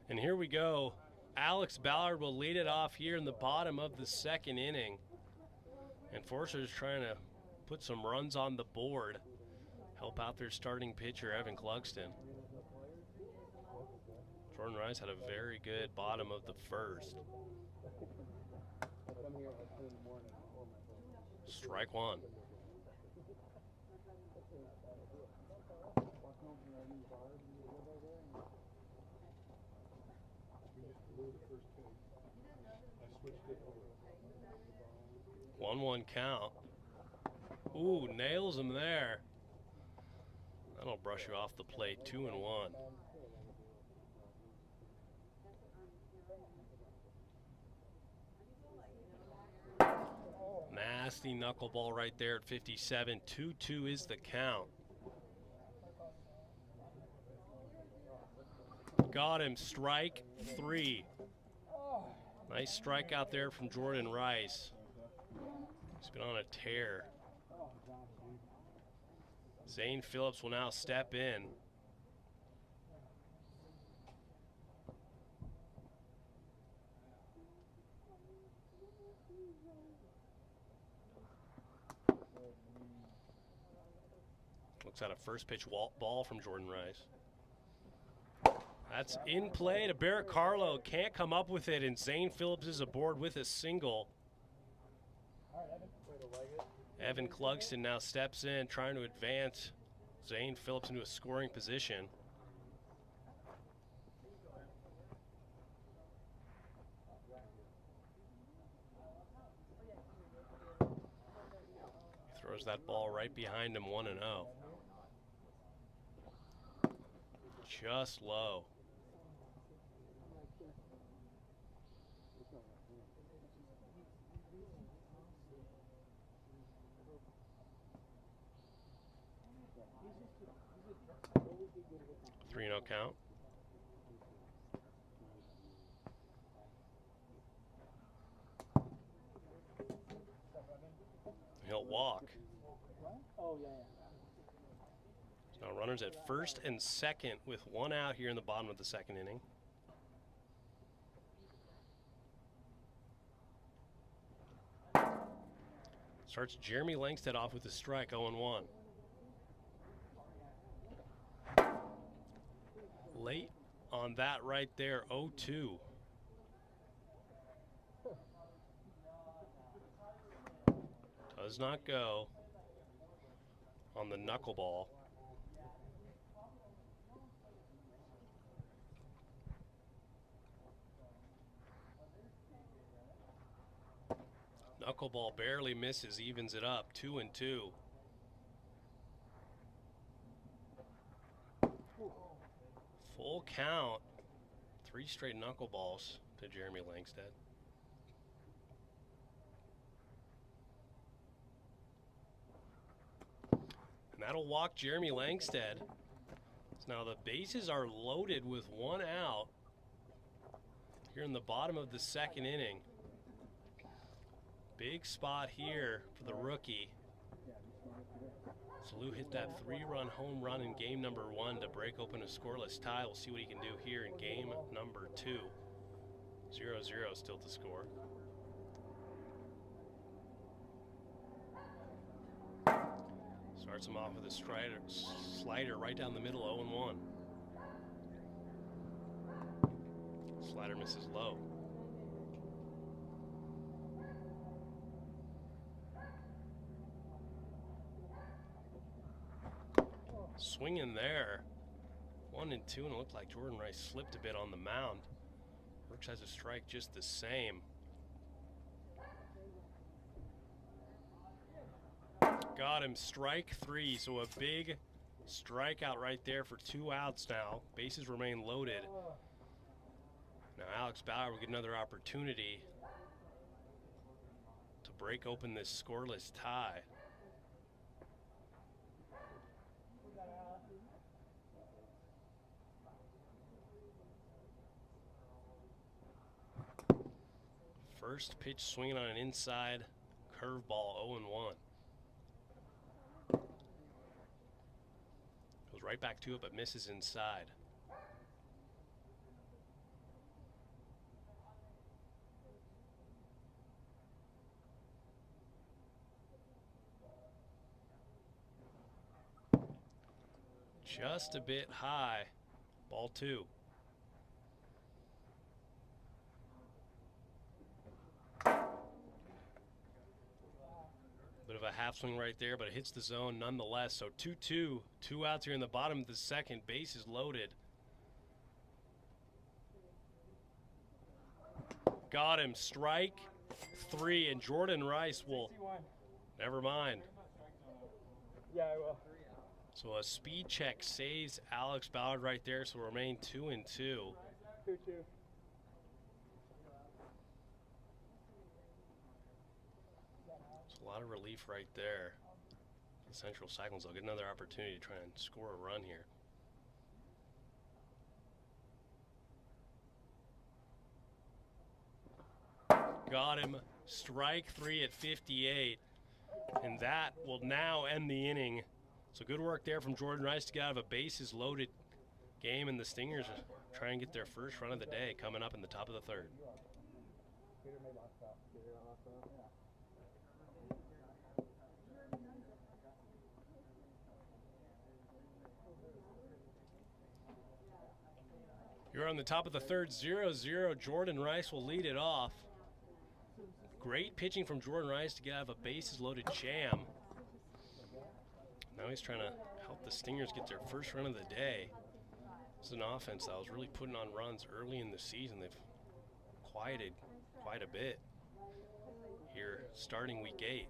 And here we go. Alex Ballard will lead it off here in the bottom of the second inning. And Forcer's trying to put some runs on the board. Help out their starting pitcher, Evan Clugston. Jordan Rice had a very good bottom of the first. Strike one. One count. Ooh, nails him there. That'll brush you off the plate. 2-1. Nasty knuckleball right there at 57. 2-2 is the count. Got him. Strike three. Nice strikeout there from Jordan Rice. He's been on a tear. Zane Phillips will now step in. Looks at a first pitch ball from Jordan Rice. That's in play to Barrett Carlo. Can't come up with it, and Zane Phillips is aboard with a single. Evan Clugston now steps in, trying to advance Zane Phillips into a scoring position. Throws that ball right behind him, 1-0. Just low. No count. He'll walk. So now runners at first and second with one out here in the bottom of the second inning. Starts Jeremy Langstead off with a strike, 0-1. Late on that right there, 0-2. Does not go on the knuckleball. Knuckleball barely misses, evens it up, 2-2. Full count, 3 straight knuckleballs to Jeremy Langstead. And that'll walk Jeremy Langstead. So now the bases are loaded with one out here in the bottom of the second inning. Big spot here for the rookie. Salou hit that 3-run home run in game number 1 to break open a scoreless tie. We'll see what he can do here in game number 2. 0-0 still to score. Starts him off with a slider right down the middle, 0-1. Slider misses low. Swing in there. 1-2, and it looked like Jordan Rice slipped a bit on the mound. Brooks has a strike just the same. Got him, strike 3, so a big strikeout right there for 2 outs now. Bases remain loaded. Now Alex Ballard will get another opportunity to break open this scoreless tie. First pitch swinging on an inside curveball, 0-1. Goes right back to it, but misses inside. just a bit high. Ball 2. Bit of a half swing right there, but it hits the zone nonetheless. So 2-2, 2 outs here in the bottom of the second. Base is loaded. Got him. Strike 3, and Jordan Rice will. Never mind. Yeah, I will. So a speed check saves Alex Ballard right there. So remain 2-2. 2-2. A lot of relief right there. The Central Cyclones will get another opportunity to try and score a run here. Got him. Strike 3 at 58. And that will now end the inning. So good work there from Jordan Rice to get out of a bases loaded game, and the Stingers are trying to get their first run of the day coming up in the top of the third. You're on the top of the third, 0-0. Jordan Rice will lead it off. Great pitching from Jordan Rice to get out of a bases-loaded jam. Now he's trying to help the Stingers get their first run of the day. This is an offense that was really putting on runs early in the season. They've quieted quite a bit here starting week 8.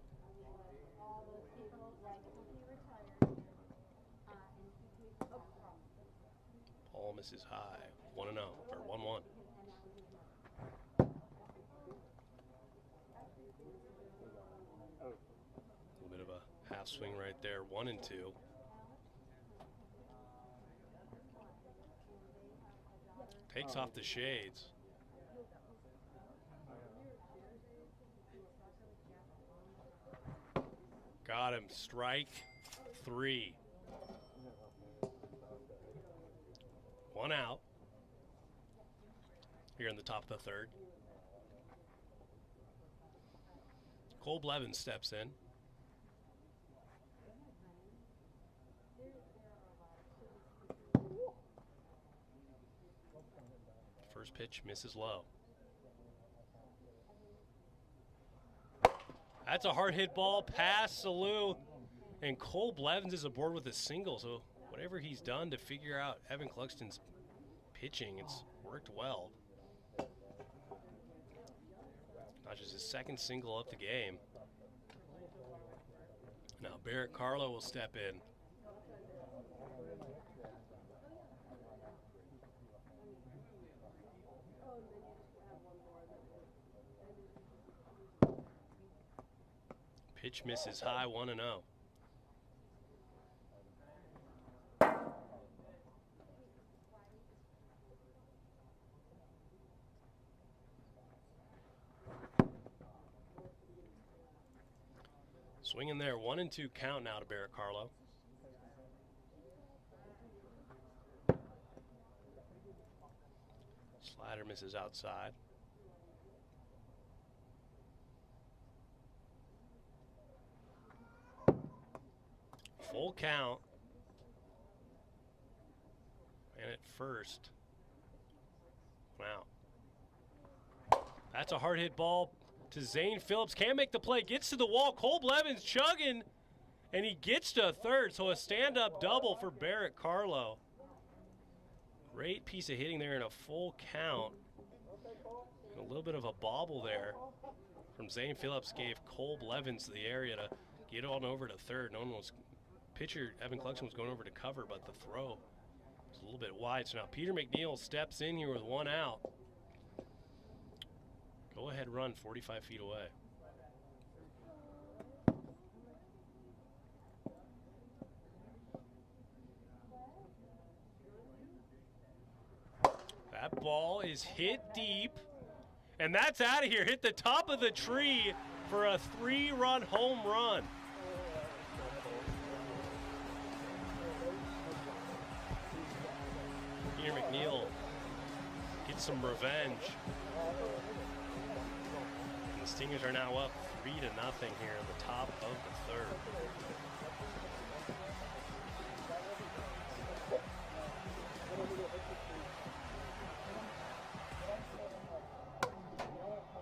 Ball misses high. 1-0, or 1-1. A little bit of a half swing right there. 1-2. Takes off the shades. Got him. Strike 3. 1 out. Here in the top of the third. Cole Blevins steps in. First pitch misses low. That's a hard hit ball past Salou, and Cole Blevins is aboard with a single. So whatever he's done to figure out Evan Cluxton's pitching, it's worked well. Not just his second single up the game. Now Barrett Carlo will step in. Pitch misses high, 1-0. Swing in there, 1-2 count now to Barrett Carlo. Slider misses outside. Full count. And at first. Wow. That's a hard hit ball to Zane Phillips. Can't make the play. Gets to the wall. Cole Blevins chugging. And he gets to third. So a stand-up double for Barrett Carlo. Great piece of hitting there in a full count. And a little bit of a bobble there from Zane Phillips gave Cole Blevins the area to get on over to third. No one was... Pitcher Evan Cluxton was going over to cover, but the throw was a little bit wide. So now Peter McNeil steps in here with 1 out. Go ahead run 45 feet away. That ball is hit deep, and that's out of here. Hit the top of the tree for a 3-run home run. Peter McNeil gets some revenge. And the Stingers are now up 3-0 here in the top of the third.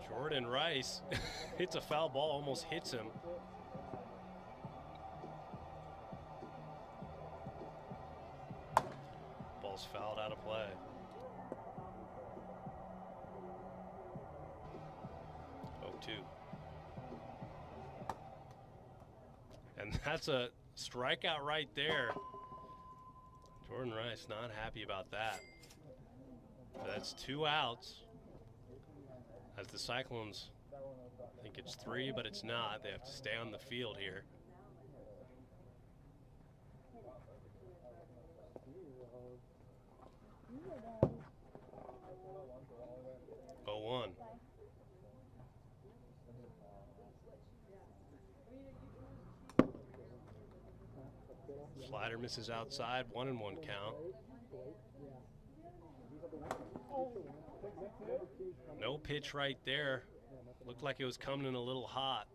Jordan Rice hits a foul ball, almost hits him. Ball's fouled out of play. Oh, 2. And that's a strikeout right there. Jordan Rice not happy about that. But that's 2 outs. As the Cyclones think it's 3, but it's not. They have to stay on the field here. Oh, 1. Slider misses outside, 1-1 count. No pitch right there. Looked like it was coming in a little hot.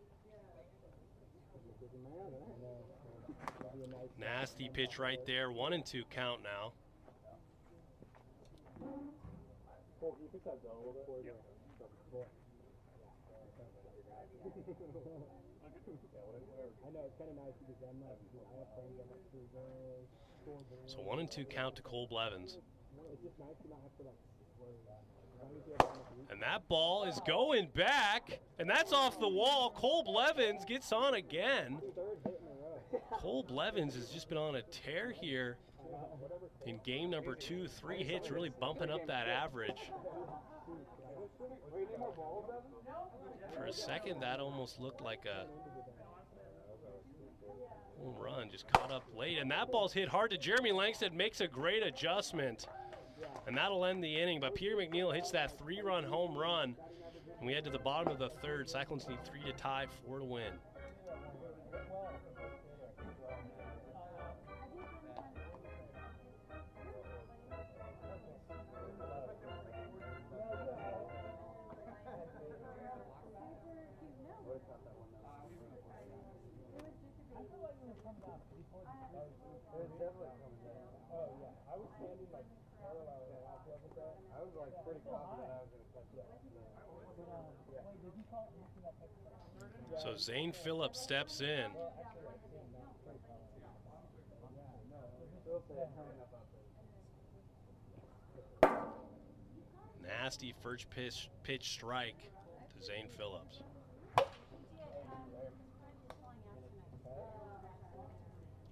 Nasty pitch right there. 1-2 count now. So 1-2 count to Cole Blevins. And that ball is going back, and that's off the wall. Cole Blevins gets on again. Cole Blevins has just been on a tear here in game number 2. 3 hits, really bumping up that average. For a second, that almost looked like a home run, just caught up late. And that ball's hit hard to Jeremy Langsted, makes a great adjustment. And that'll end the inning, but Peter McNeil hits that 3-run home run. And we head to the bottom of the 3rd. Cyclones need 3 to tie, 4 to win. I was like pretty confident I was going to catch it. So Zane Phillips steps in. Nasty first pitch strike to Zane Phillips.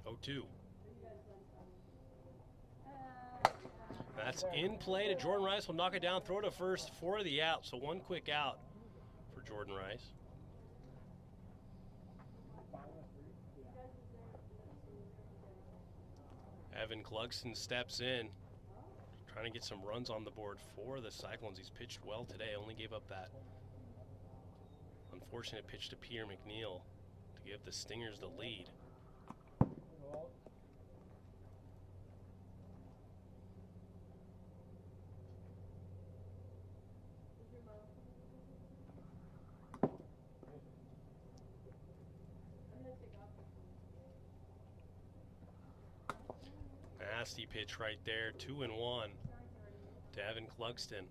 Oh, 2. That's in play to Jordan Rice. Will knock it down, throw it to first for the out. So 1 quick out for Jordan Rice. Evan Clugston steps in, trying to get some runs on the board for the Cyclones. He's pitched well today, only gave up that unfortunate pitch to Peter McNeil to give the Stingers the lead. Nasty pitch right there, 2-1 to Evan Clugston.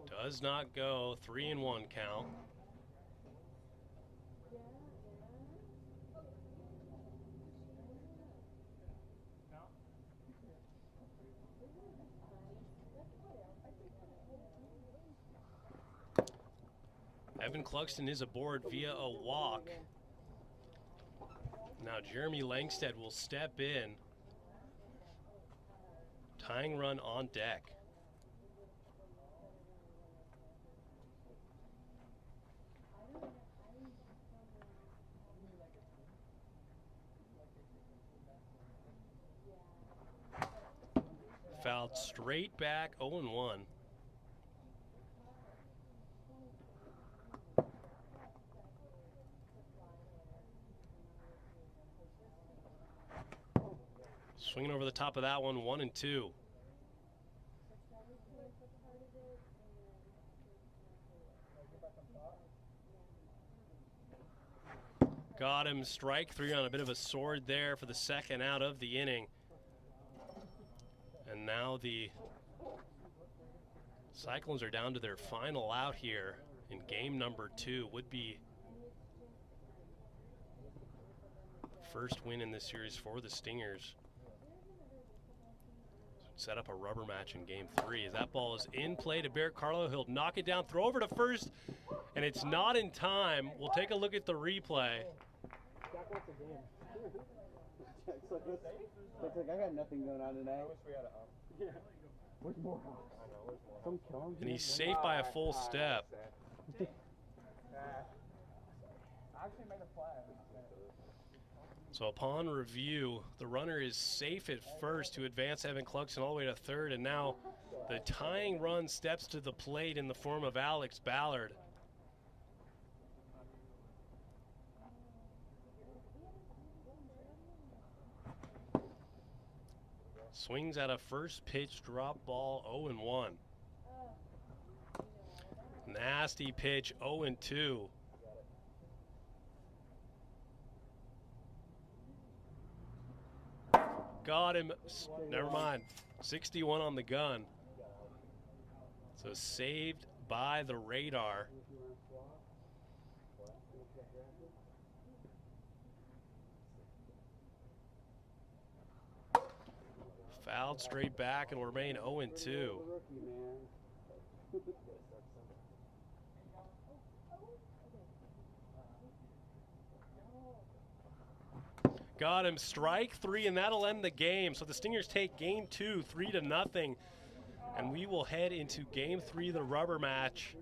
Does not go, 3-1 count. Evan Clugston is aboard via a walk. Now Jeremy Langsted will step in. Tying run on deck. Fouled straight back, 0-1. Swinging over the top of that one, 1-2. Got him, strike three on a bit of a sword there for the second out of the inning. And now the Cyclones are down to their final out here in game number 2. Would be the first win in this series for the Stingers. Set up a rubber match in game 3. As that ball is in play to Barrett Carlo, he'll knock it down, throw over to first, and it's not in time. We'll take a look at the replay. It's like I got nothing going on tonight. I wish we had a Yeah. Where's more? Some killing. And he's safe by a full step. I actually made a flag. So upon review, the runner is safe at first to advance Evan Cluxton all the way to third, and now the tying run steps to the plate in the form of Alex Ballard. Swings at a first pitch drop ball, 0-1. Nasty pitch, 0-2. Got him. Never mind. 61 on the gun. So saved by the radar. Fouled straight back and will remain 0-2. Got him, strike three, and that'll end the game. So the Stingers take game 2, 3-0, and we will head into game 3, the rubber match.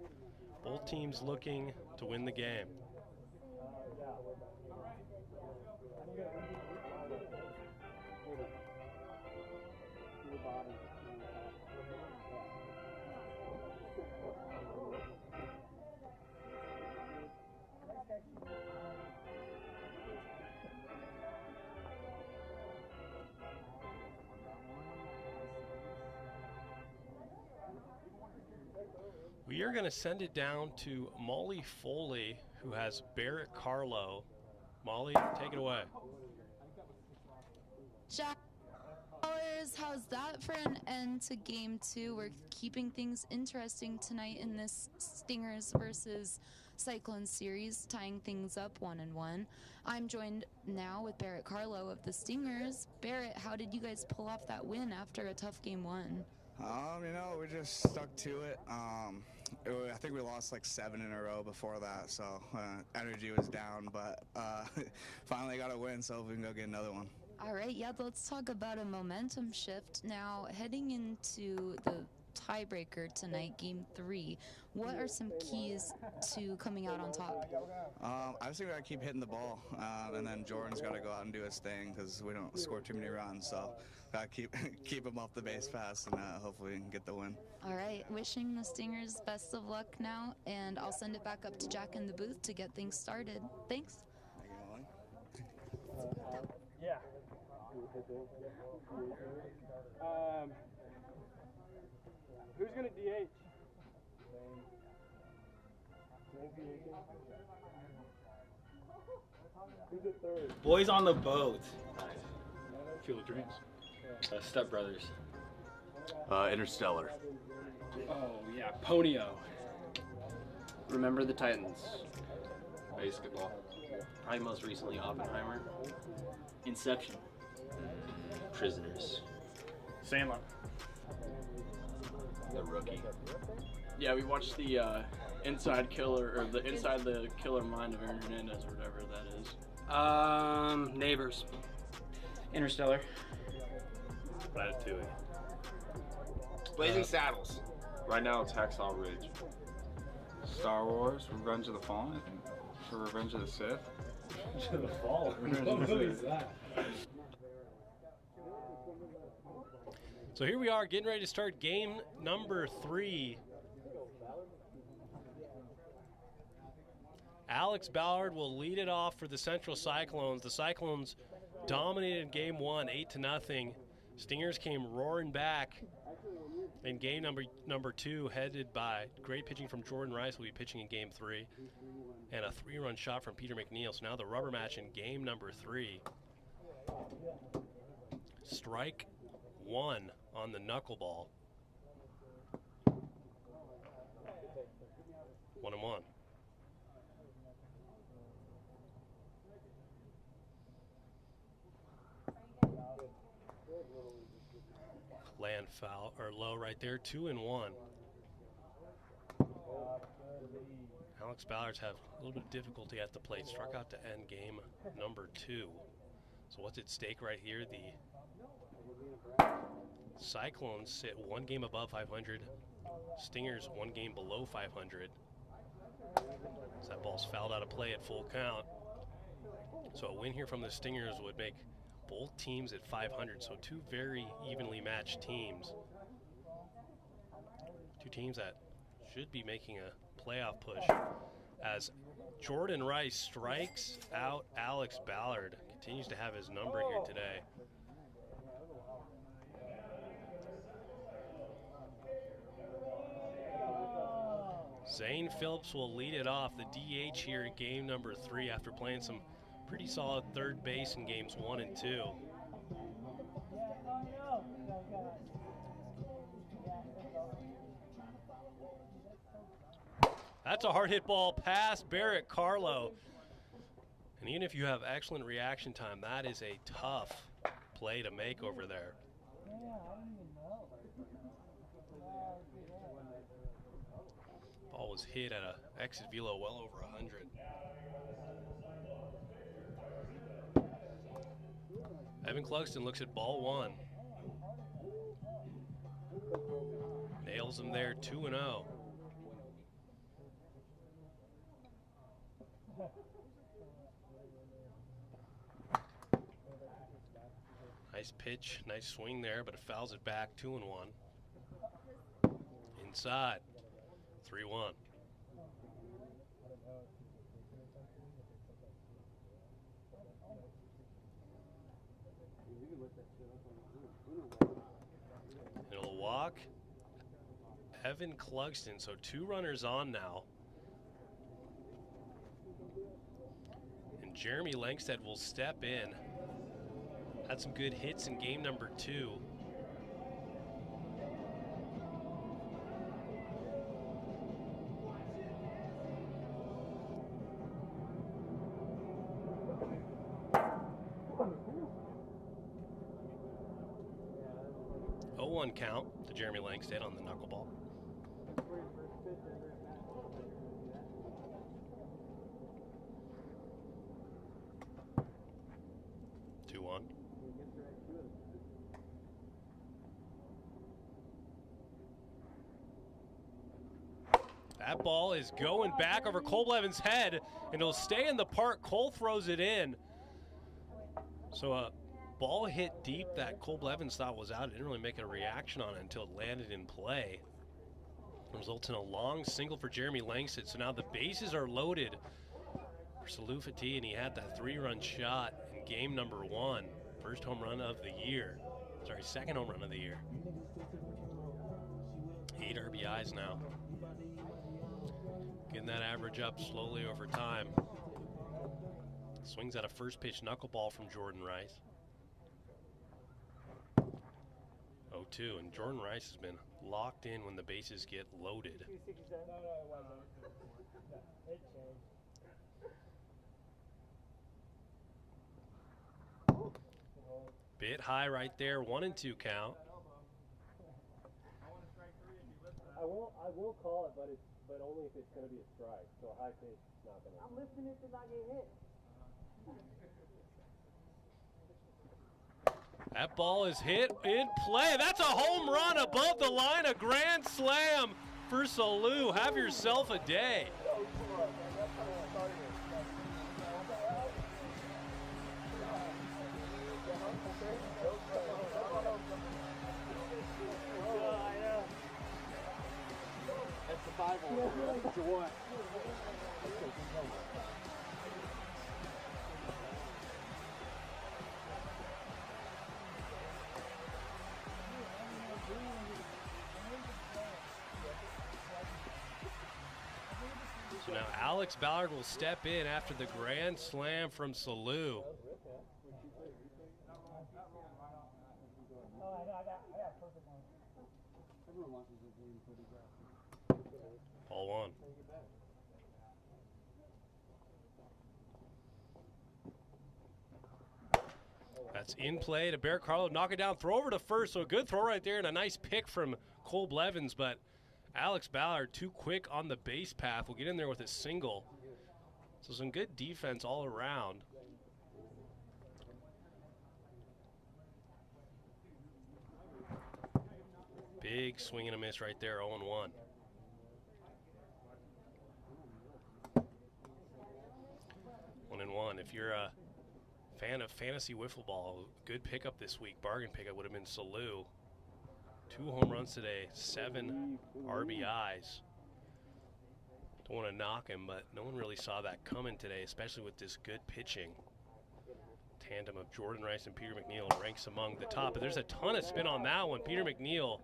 Both teams looking to win the game. We are going to send it down to Molly Foley, who has Barrett Carlo. Molly, take it away. How's that for an end to game 2? We're keeping things interesting tonight in this Stingers versus Cyclones series, tying things up 1-1. I'm joined now with Barrett Carlo of the Stingers. Barrett, how did you guys pull off that win after a tough game 1? You know, we just stuck to it. I think we lost like 7 in a row before that, so energy was down, but finally got a win, so we can go get another one. All right, yeah, let's talk about a momentum shift. Now, heading into the tiebreaker tonight, game 3, what are some keys to coming out on top? I just think we got to keep hitting the ball, and then Jordan's got to go out and do his thing because we don't score too many runs, so got to keep him off the base pass, and hopefully we can get the win. All right, wishing the Stingers best of luck now, and I'll send it back up to Jack in the booth to get things started. Thanks. Yeah. Who's going to DH? Who's at third? Boys on the boat. Field of Dreams. Step Brothers. Interstellar. Oh, yeah, Ponyo. Remember the Titans. Basketball. Probably most recently Oppenheimer. Inception. Prisoners. Sandlot. The Rookie. Yeah, we watched the Inside Killer, or the Inside the Killer Mind of Aaron Hernandez, or whatever that is. Neighbors. Interstellar. Ratatouille. Blazing Saddles. Right now it's Hacksaw Ridge. Star Wars, Revenge of the Fallen, I think. For Revenge of the Sith. Revenge of the Fallen? What movie is that? So here we are getting ready to start game number 3. Alex Ballard will lead it off for the Central Cyclones. The Cyclones dominated game 1, 8-0. Stingers came roaring back In game number 2, headed by great pitching from Jordan Rice, will be pitching in game 3. And a 3-run shot from Peter McNeil. So now the rubber match in game number 3. Strike 1 on the knuckleball. 1-1. Land foul or low right there, 2-1. Alex Ballard's have a little bit of difficulty at the plate. Struck out to end game number 2. So what's at stake right here? The Cyclones sit 1 game above 500. Stingers 1 game below 500. So that ball's fouled out of play at full count. So a win here from the Stingers would make both teams at 500. So 2 very evenly matched teams. 2 teams that should be making a playoff push as Jordan Rice strikes out Alex Ballard. Continues to have his number here today. Zane Phillips will lead it off, the DH here in game number 3 after playing some pretty solid third base in games 1 and 2. That's a hard hit ball past Barrett Carlo. And even if you have excellent reaction time, that is a tough play to make over there. Ball was hit at an exit velo well over 100. Evan Clugston looks at ball 1. Nails him there, 2-0. Nice pitch, nice swing there, but it fouls it back, 2-1. Inside, 3-1. It'll walk. Evan Clugston, so 2 runners on now. And Jeremy Langstead will step in. Had some good hits in game number 2. One count to Jeremy Langstead on the knuckleball. That ball is going back over Cole Blevins' head, and it'll stay in the park. Cole throws it in. So a ball hit deep that Cole Blevins thought was out. It didn't really make a reaction on it until it landed in play. It results in a long single for Jeremy Langstead. So now the bases are loaded for Salou Fati, and he had that 3-run shot in game number 1. First home run of the year. Sorry, second home run of the year. 8 RBIs now. Getting that average up slowly over time. Swings at a first pitch knuckleball from Jordan Rice. 0-2, and Jordan Rice has been locked in when the bases get loaded. Bit high right there, 1-2 count. I will call it, but only if it's going to be a strike. So a high pitch is not going to. I'm listening to not get hit. That ball is hit in play. That's a home run above the line, a grand slam for Salou. Have yourself a day. That's survival. That's what you want. So now Alex Ballard will step in after the grand slam from Salou. Ball one. That's in play to Barrett Carlo. Knock it down. Throw over to first. So a good throw right there and a nice pick from Cole Blevins. But Alex Ballard too quick on the base path. Will get in there with a single. So some good defense all around. Big swing and a miss right there, 0-1. 1-1. If you're a fan of fantasy wiffle ball, good pickup this week. Bargain pickup would have been Salou. 2 home runs today, 7 RBIs. Don't want to knock him, but no one really saw that coming today, especially with this good pitching. Tandem of Jordan Rice and Peter McNeil ranks among the top. But there's a ton of spin on that one. Peter McNeil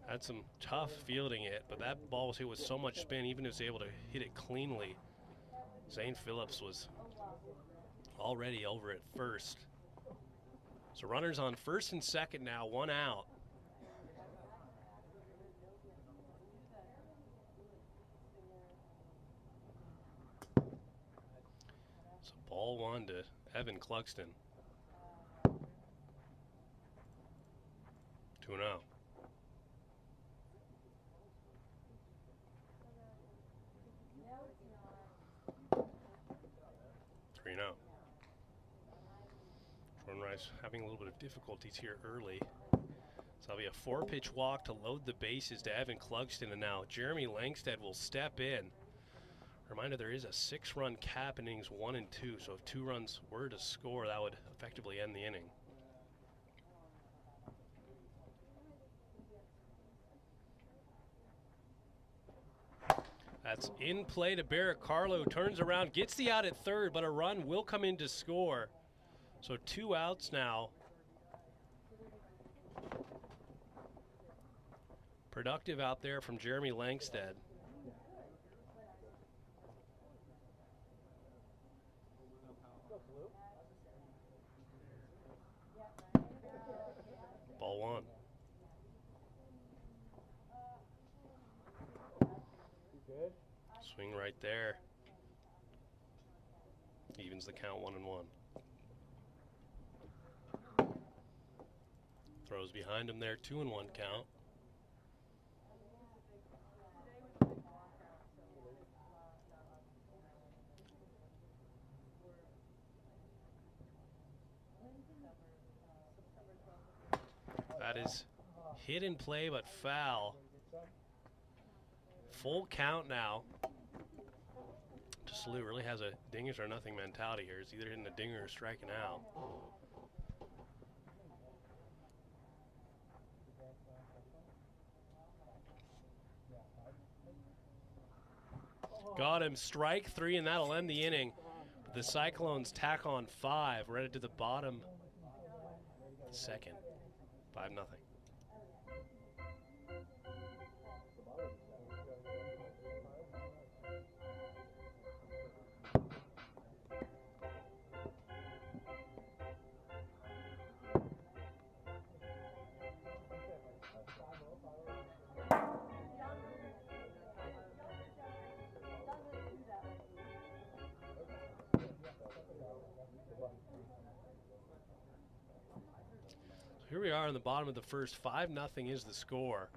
had some tough fielding it, but that ball was hit with so much spin, even if he was able to hit it cleanly. Zane Phillips was already over at first. So runners on first and second now, 1 out. So ball 1 to Evan Cluxton. 2-0. 3-0. Jordan Rice having a little bit of difficulties here early. So that'll be a 4-pitch walk to load the bases to Evan Clugston, and now Jeremy Langstead will step in. Reminder, there is a 6-run cap in innings 1 and 2, so if 2 runs were to score, that would effectively end the inning. That's in play to Barrett Carlo, turns around, gets the out at third, but a run will come in to score. So 2 outs now. Productive out there from Jeremy Langstead. Ball 1. Swing right there. Evens the count, 1-1. Throws behind him there, 2-1 count. That is hit in play but foul. Full count now. Salou really has a dingers or nothing mentality here. It's either hitting a dinger or striking out. Got him, strike 3, and that'll end the inning. The Cyclones tack on 5. We're headed to the bottom of the second. 5-0. Here we are in the bottom of the first. 5-0 is the score.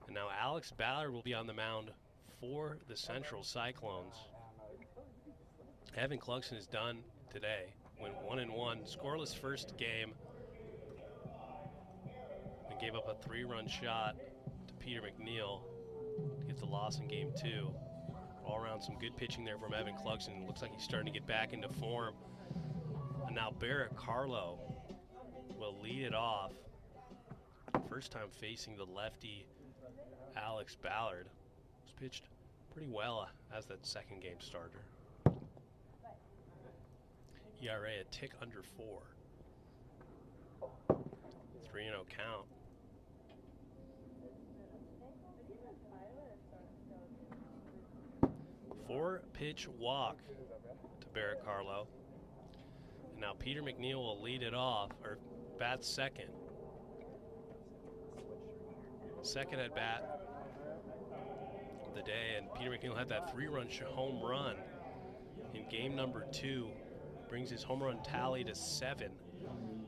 And now Alex Ballard will be on the mound for the Central Cyclones. Evan Cluxton is done today. Went 1-1, scoreless first game. And gave up a 3-run shot to Peter McNeil to get the loss in game 2. All around some good pitching there from Evan Cluxton. Looks like he's starting to get back into form. And now Barrett Carlo will lead it off. First time facing the lefty Alex Ballard. Was pitched pretty well as that second game starter. ERA a tick under 4. 3-0 count. 4-pitch walk to Barrett Carlo. And now Peter McNeil will lead it off, or bat second. Second at bat of the day, and Peter McNeil had that 3-run home run in game number 2. Brings his home run tally to 7,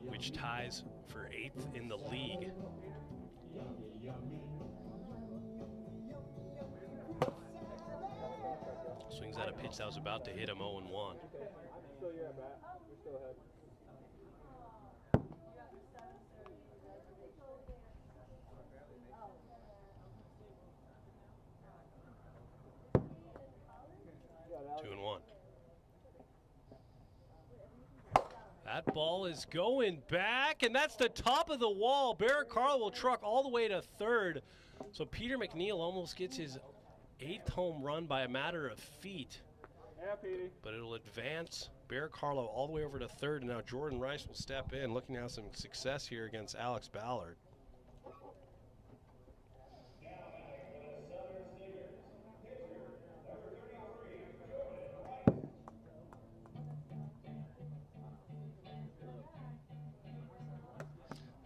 which ties for 8th in the league. Swings at a pitch that was about to hit him 0-1. Still your at bat. You're still ahead. 2-1. That ball is going back, and that's the top of the wall. Barrett Carl will truck all the way to third. So Peter McNeil almost gets his 8th home run by a matter of feet. Yeah, Petey. But it'll advance Barrett Carlo all the way over to third, and now Jordan Rice will step in, looking to have some success here against Alex Ballard.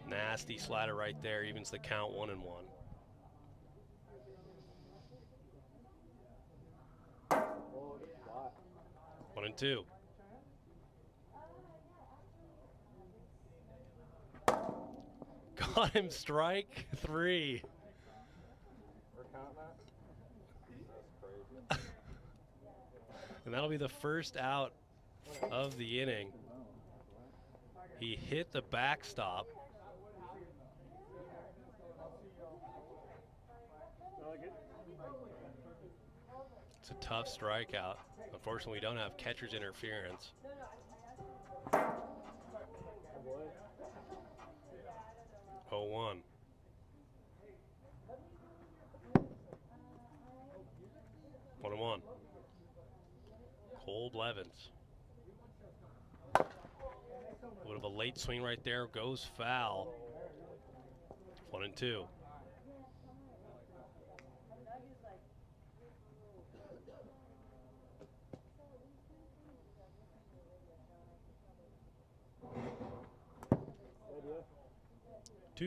Nasty slider right there, evens the count 1-1. 1-2. Got him, strike 3. We're counting that? That's crazy. And that'll be the first out of the inning. He hit the backstop. It's a tough strikeout. Unfortunately, we don't have catcher's interference. 0-1. One and one. Cole Blevins. A bit of a late swing right there, goes foul. 1-2.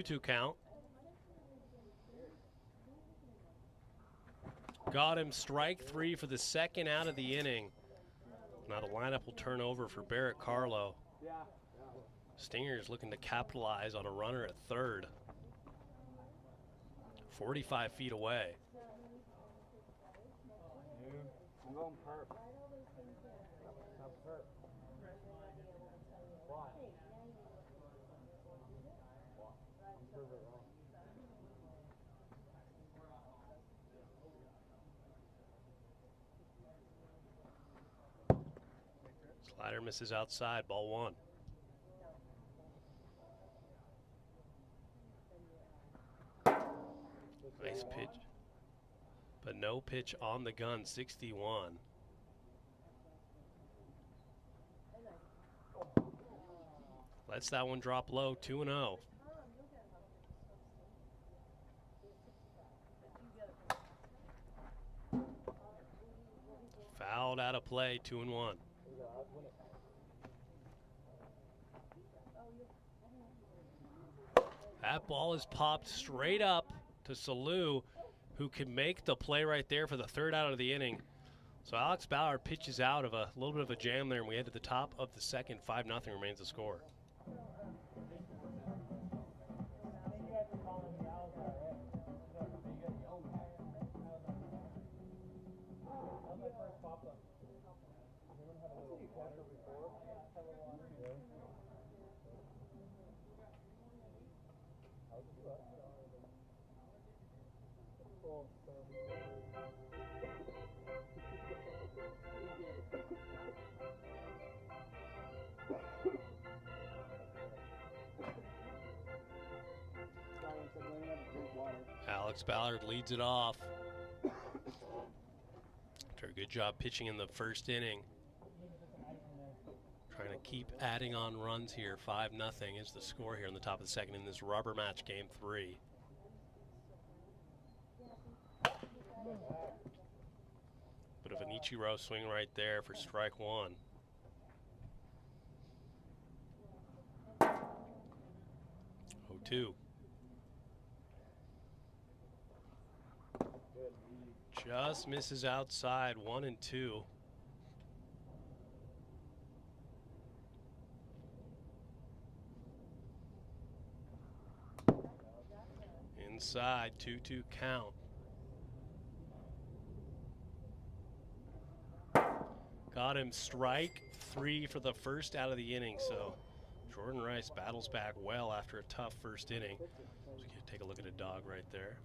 Two count. Got him, strike 3 for the second out of the inning. Now the lineup will turn over for Barrett Carlo. Stingers looking to capitalize on a runner at third. 45 feet away. I'm going perp. Not perp. Why? I'm pervert wrong. Slider misses outside, ball 1. Nice pitch, but no pitch on the gun, 61. Lets that one drop low, 2-0. Fouled out of play, 2-1. That ball is popped straight up to Salou, who can make the play right there for the third out of the inning. So Alex Ballard pitches out of a little bit of a jam there, and we head to the top of the second. 5-0 remains the score. Alex Ballard leads it off. After a good job pitching in the first inning. Trying to keep adding on runs here. 5-0 is the score here in the top of the second in this rubber match, game 3. Bit of an Ichiro swing right there for strike one. Oh, 2. Just misses outside, 1 and 2. Inside, 2-2 count. Got him strike 3 for the first out of the inning, so Jordan Rice battles back well after a tough first inning. So we can take a look at a dog right there.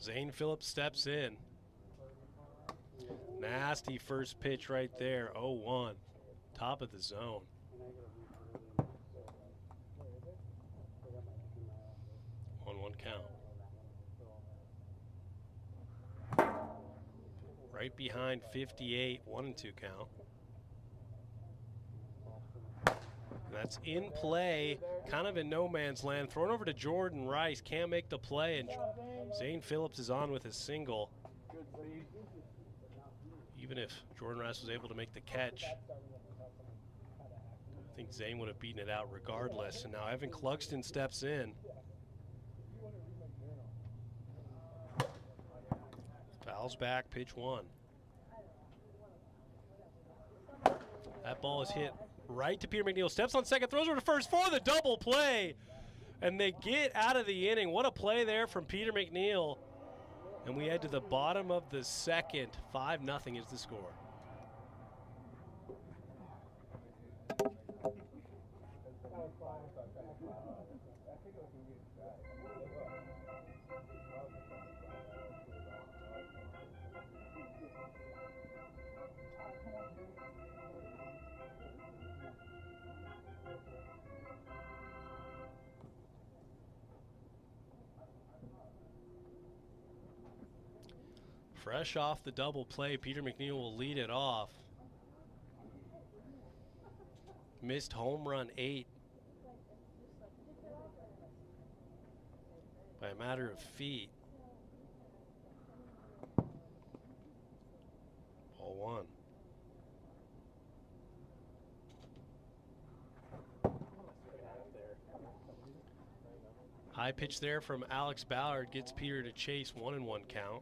Zane Phillips steps in. Nasty first pitch right there, 0-1. Top of the zone. On 1 count. Right behind 58, 1 and 2 count. That's in play, kind of in no man's land. Thrown over to Jordan Rice, can't make the play, and Zane Phillips is on with a single. Even if Jordan Rice was able to make the catch, I think Zane would have beaten it out regardless. And now Evan Clugston steps in. Fouls back, pitch 1. That ball is hit right to Peter McNeil. Steps on second, throws over to first for the double play. And they get out of the inning. What a play there from Peter McNeil. And we head to the bottom of the second. 5-0 is the score. Fresh off the double play, Peter McNeil will lead it off. Missed home run 8 by a matter of feet. Ball 1. High pitch there from Alex Ballard gets Peter to chase, 1 and 1 count.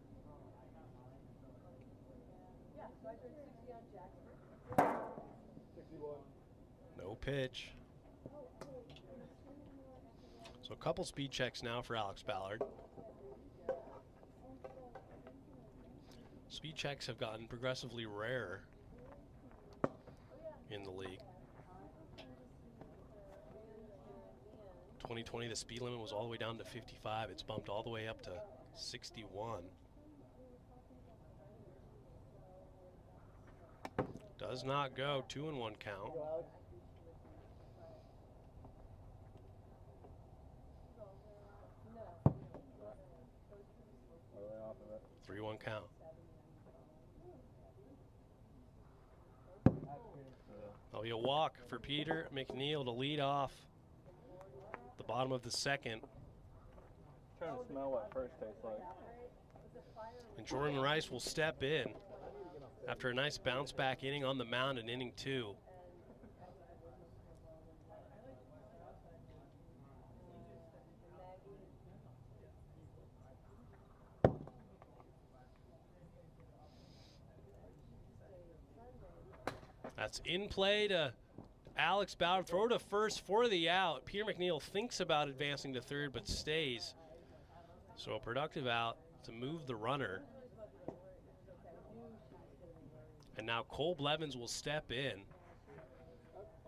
No pitch. So a couple speed checks now for Alex Ballard. Speed checks have gotten progressively rarer in the league. 2020, the speed limit was all the way down to 55. It's bumped all the way up to 61. Does not go. 2 and 1 count. 3-1 count. That'll be a walk for Peter McNeil to lead off the bottom of the second. Trying to smell what first tastes like. And Jordan Rice will step in after a nice bounce back inning on the mound in inning 2. That's in play to Alex Ballard. Throw to first for the out. Peter McNeil thinks about advancing to third but stays. So a productive out to move the runner. And now Cole Blevins will step in.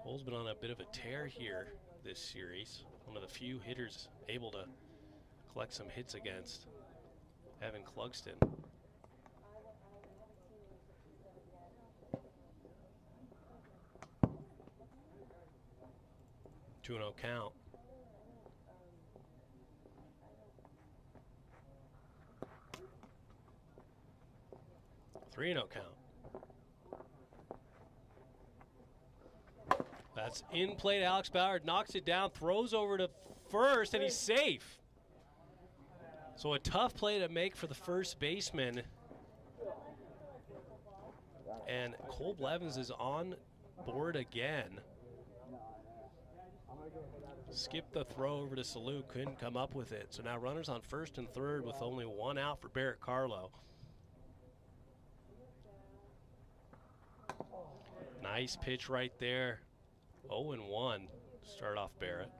Cole's been on a bit of a tear here this series. One of the few hitters able to collect some hits against Evan Clugston. 2-0 count. Three 3-0 count. That's in play to Alex Ballard, knocks it down, throws over to first, and he's safe. So a tough play to make for the first baseman. And Cole Blevins is on board again. Skipped the throw over to Salute, couldn't come up with it. So now runners on first and third with only one out for Barrett Carlo. Nice pitch right there. 0-1 start off Barrett.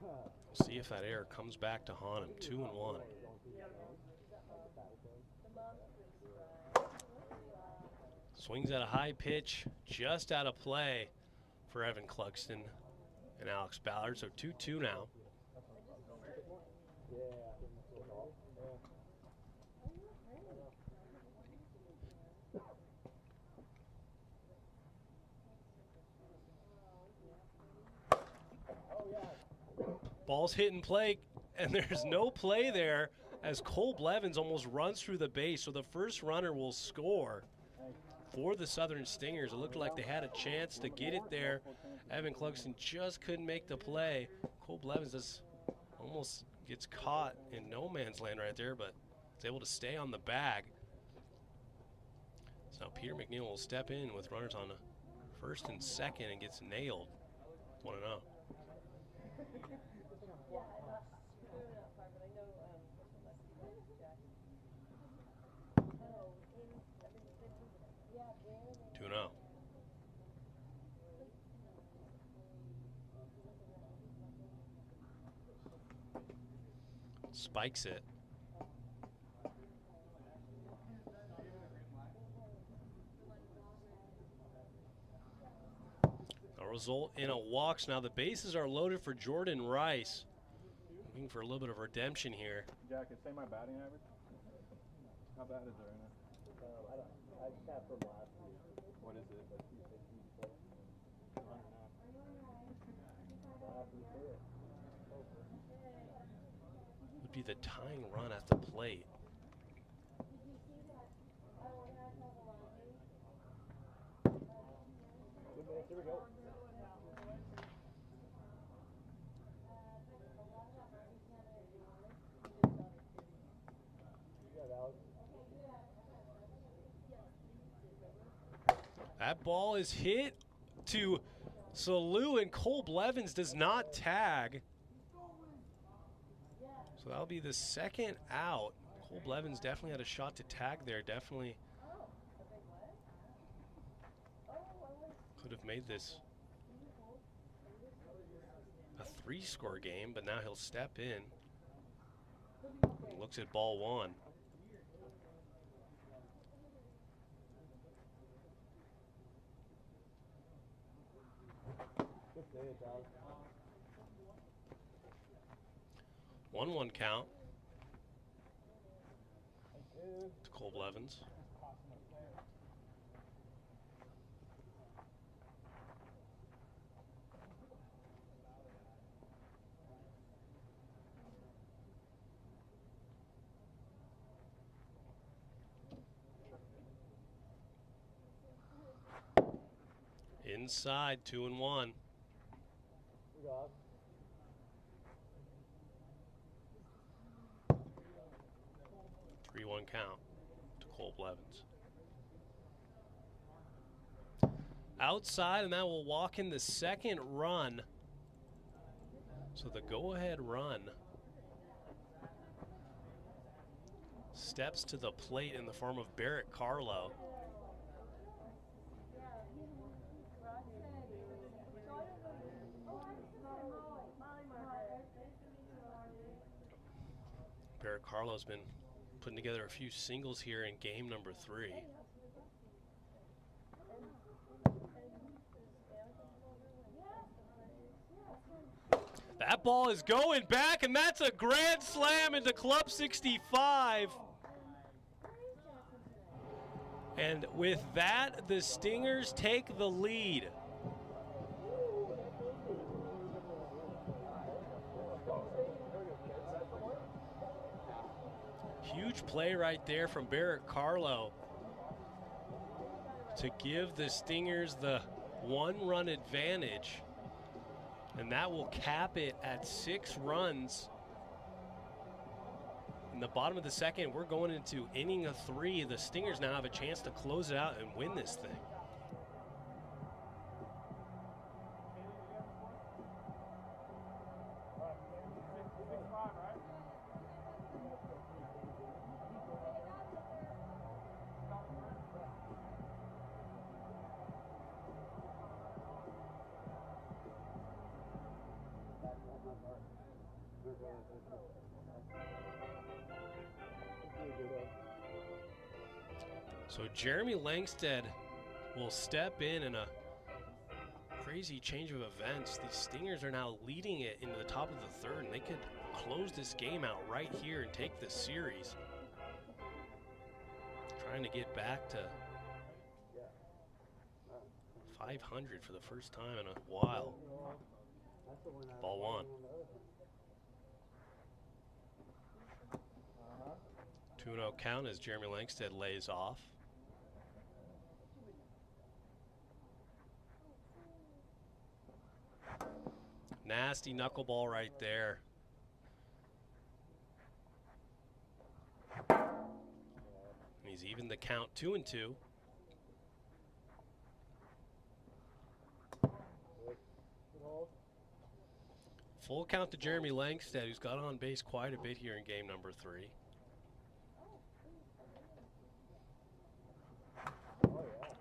We'll see if that error comes back to haunt him. 2-1. Swings at a high pitch, just out of play for Evan Clugston and Alex Ballard. So 2-2 now. Ball's hit and play, and there's no play there as Cole Blevins almost runs through the base. So the first runner will score for the Southern Stingers. It looked like they had a chance to get it there. Evan Clugston just couldn't make the play. Cole Blevins just almost gets caught in no man's land right there, but is able to stay on the bag. So Peter McNeil will step in with runners on first and second and gets nailed. 1-0. Spikes it. A result in a walk. So now the bases are loaded for Jordan Rice. Looking for a little bit of redemption here. Jack, say my batting average. How bad is it right now? I just have from last week. What is it? Would be the tying run at the plate. Here we go. That ball is hit to Salou, and Cole Blevins does not tag. So that'll be the second out. Cole Blevins definitely had a shot to tag there. Definitely could have made this a 3-score game, but now he'll step in. He looks at ball one. One count to Cole Blevins. Inside, 2-1. 3-1 count to Cole Blevins. Outside, and that will walk in the second run. So the go-ahead run steps to the plate in the form of Barrett Carlo. Barrett Carlo's been putting together a few singles here in game number 3. That ball is going back, and that's a grand slam into Club 65. And with that, the Stingers take the lead. huge play right there from Barrett Carlo to give the Stingers the 1-run advantage. And that will cap it at 6 runs. In the bottom of the second, we're going into inning of 3. The Stingers now have a chance to close it out and win this thing. So Jeremy Langstead will step in a crazy change of events. The Stingers are now leading it into the top of the 3rd, and they could close this game out right here and take the series. Trying to get back to 500 for the first time in a while. Ball 1. 2-0 count as Jeremy Langstead lays off. Nasty knuckleball right there. And he's even the count 2-2. Full count to Jeremy Langstead, who's got on base quite a bit here in game number 3.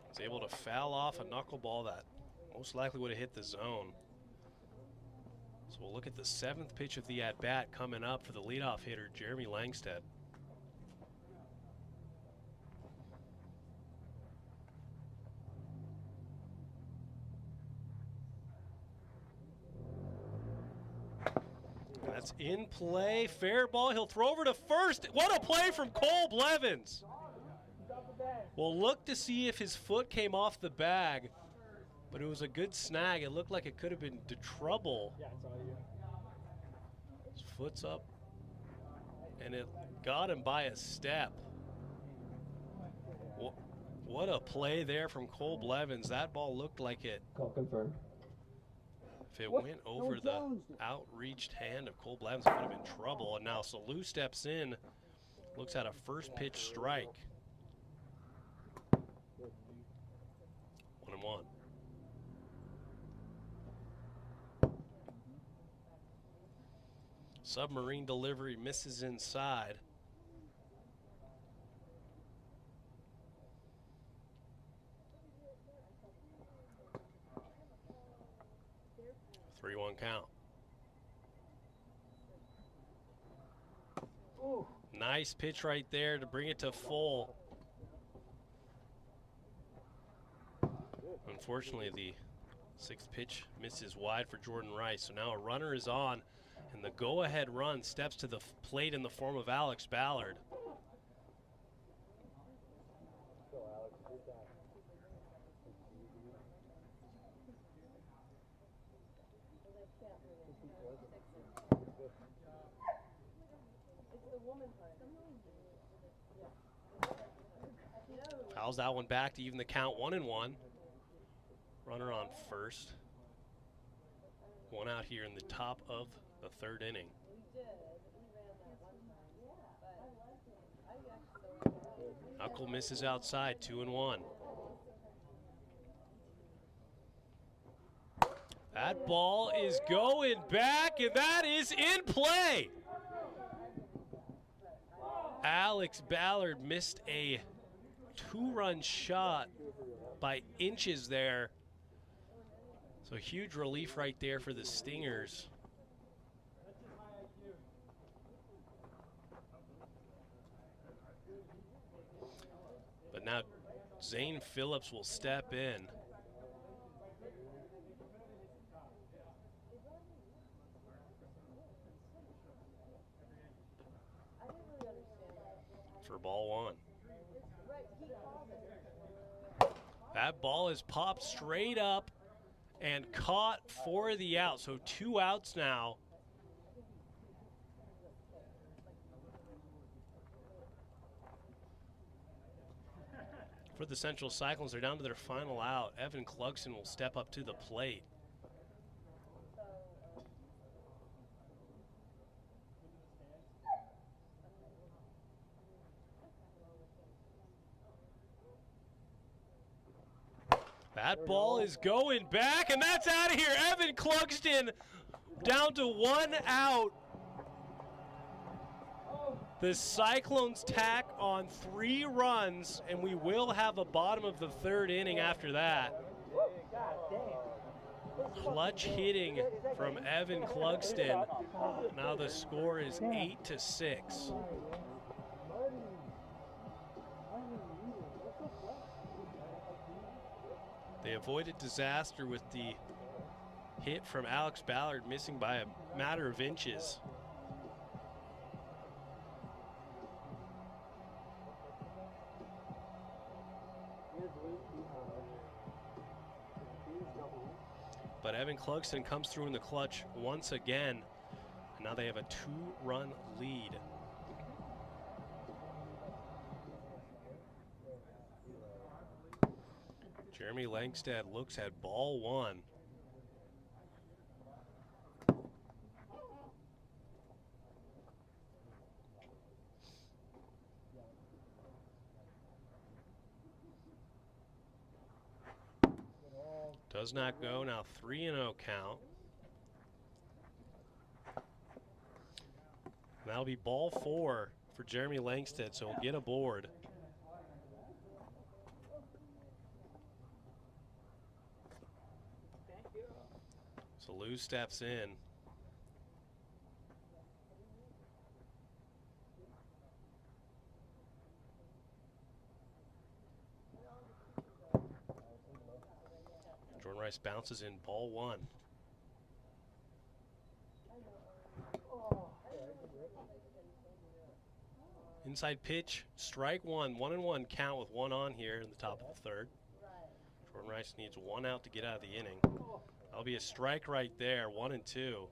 He's able to foul off a knuckleball that most likely would have hit the zone. So we'll look at the 7th pitch of the at-bat coming up for the leadoff hitter, Jeremy Langstead. And that's in play, fair ball. He'll throw over to first. What a play from Cole Blevins. We'll look to see if his foot came off the bag, but it was a good snag. It looked like it could have been to trouble. His foot's up, and it got him by a step. What a play there from Cole Blevins. That ball looked like it. Call confirmed. If it went over the outreached hand of Cole Blevins, it would have been trouble. And now Salou steps in, looks at a first pitch strike. 1-1. Submarine delivery misses inside. Three-one count. Ooh. Nice pitch right there to bring it to full. Unfortunately, the 6th pitch misses wide for Jordan Rice. So now a runner is on, and the go-ahead run steps to the plate in the form of Alex Ballard. Fouls that one back to even the count, 1-1. Runner on first. One out here in the top of the 3rd inning. Knuckle misses outside, 2-1. That ball is going back, and that is in play. Alex Ballard missed a 2-run shot by inches there. So huge relief right there for the Stingers. But now Zane Phillips will step in. For ball 1. That ball is popped straight up and caught for the out. So 2 outs now. for the Central Cyclones. They're down to their final out. Evan Clugston will step up to the plate. That ball is going back, and that's out of here. Evan Clugston down to 1 out. The Cyclones tack on 3 runs, and we will have a bottom of the 3rd inning after that. Clutch hitting from Evan Clugston. Now the score is 8-6. They avoided disaster with the hit from Alex Ballard, missing by a matter of inches. But Evan Clugston comes through in the clutch once again. And now they have a 2-run lead. Jeremy Langstad looks at ball 1. Does not go. Now 3-0 count. That'll be ball 4 for Jeremy Langstad, so he'll get aboard. So Lou steps in. Jordan Rice bounces in ball 1. Inside pitch, strike 1, 1-1 count with 1 on here in the top of the 3rd. Jordan Rice needs 1 out to get out of the inning. That'll be a strike right there, 1-2.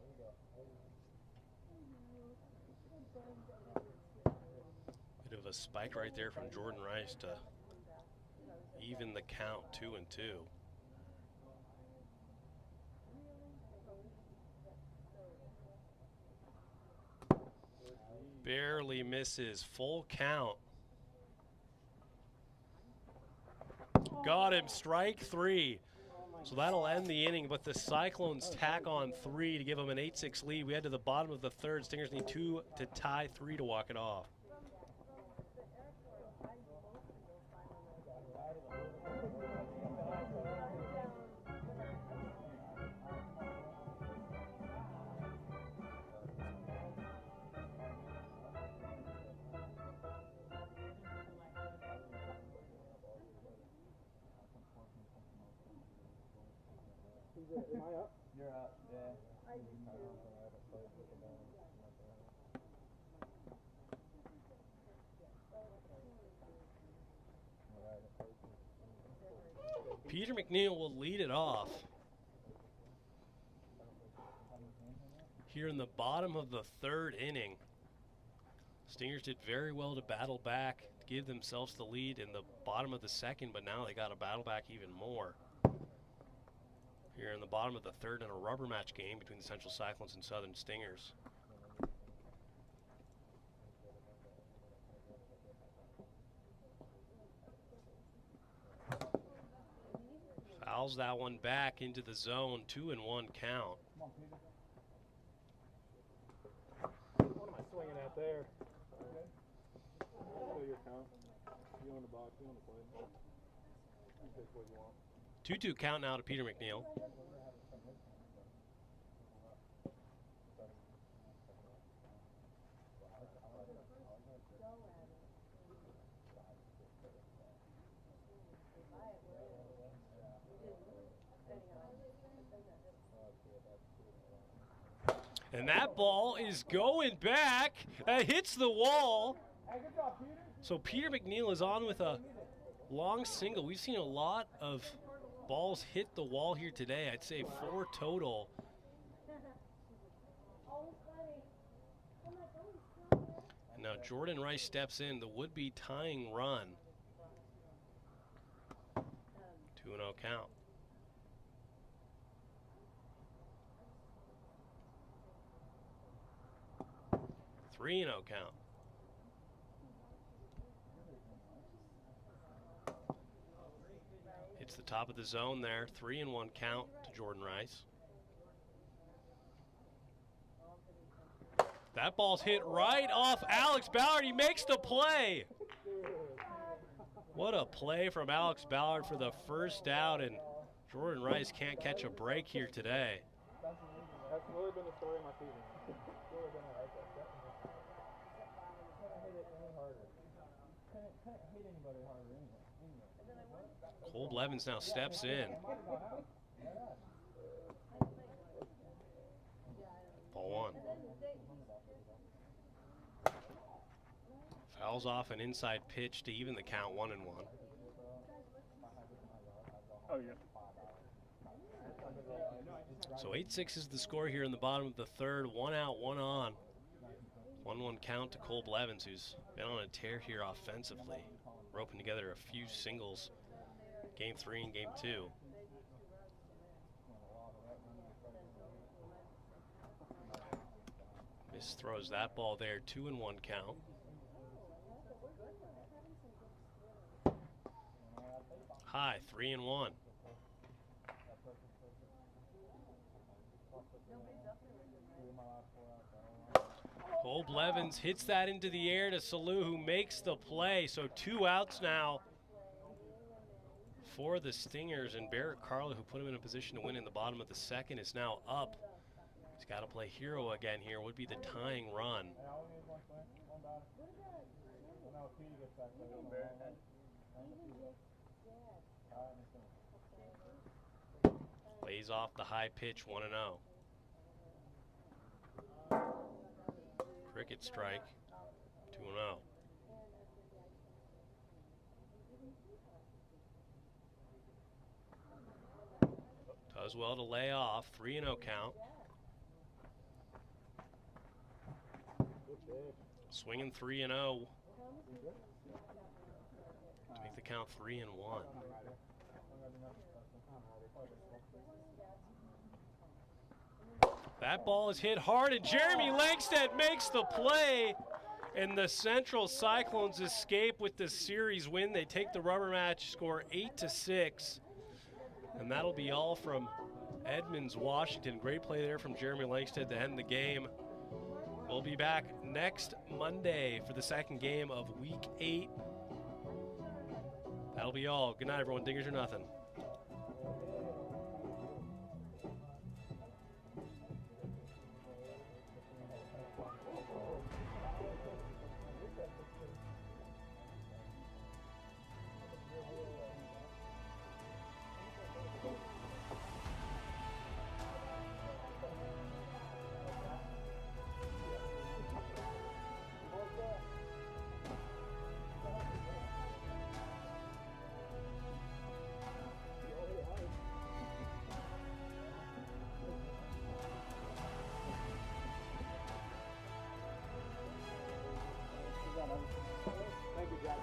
Bit of a spike right there from Jordan Rice to even the count, 2-2. Barely misses, full count. Got him, strike 3. So that'll end the inning, but the Cyclones tack on 3 to give them an 8-6 lead. We head to the bottom of the 3rd. Stingers need 2 to tie, 3 to walk it off. Am I up? You're up, yeah. Peter McNeil will lead it off. Here in the bottom of the 3rd inning. Stingers did very well to battle back, to give themselves the lead in the bottom of the 2nd, but now they got to battle back even more. Here in the bottom of the 3rd in a rubber match game between the Central Cyclones and Southern Stingers. Fouls that one back into the zone, 2-1 count. What am I swinging at there? Okay. Show your count. You on the box, you on the plate. You pick what you want. 2-2 count now to Peter McNeil. And that ball is going back. Hits the wall. So Peter McNeil is on with a long single. We've seen a lot of balls hit the wall here today. I'd say 4 total. Now Jordan Rice steps in, the would-be tying run. 2-0 count. 3-0 count. Hits the top of the zone there. 3-1 count to Jordan Rice. That ball's hit right off Alex Ballard. He makes the play. What a play from Alex Ballard for the first out, and Jordan Rice can't catch a break here today. That's really been the story of my season. Really been like that. Couldn't hit it any harder. Couldn't hit anybody harder anyway. Cole Blevins now steps in. Ball one. Fouls off an inside pitch to even the count, 1-1. Oh, yeah. So 8-6 is the score here in the bottom of the third. 1 out, 1 on. 1-1 count to Cole Blevins, who's been on a tear here offensively, roping together a few singles. Game 3 and Game 2. Miss throws that ball there, 2-1 count. High, 3-1. Cole Blevins hits that into the air to Salou, who makes the play. So 2 outs now for the Stingers, and Barrett Carlo, who put him in a position to win in the bottom of the second, is now up. He's got to play hero again here. Would be the tying run. Lays off the high pitch, 1-0. Cricket strike, 2-0. Does well to lay off, 3-0 count. Swinging 3-0. To make the count 3-1. That ball is hit hard, and Jeremy Langstead makes the play, and the Central Cyclones escape with the series win. They take the rubber match score 8-6, and that'll be all from Edmonds, Washington. Great play there from Jeremy Langstead to end the game. We'll be back next Monday for the second game of Week 8. That'll be all. Good night, everyone. Dingers or nothing. Thank you, Jack.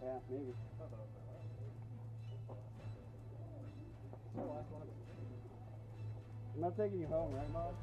Yeah, maybe. I'm not taking you home, right, Mom?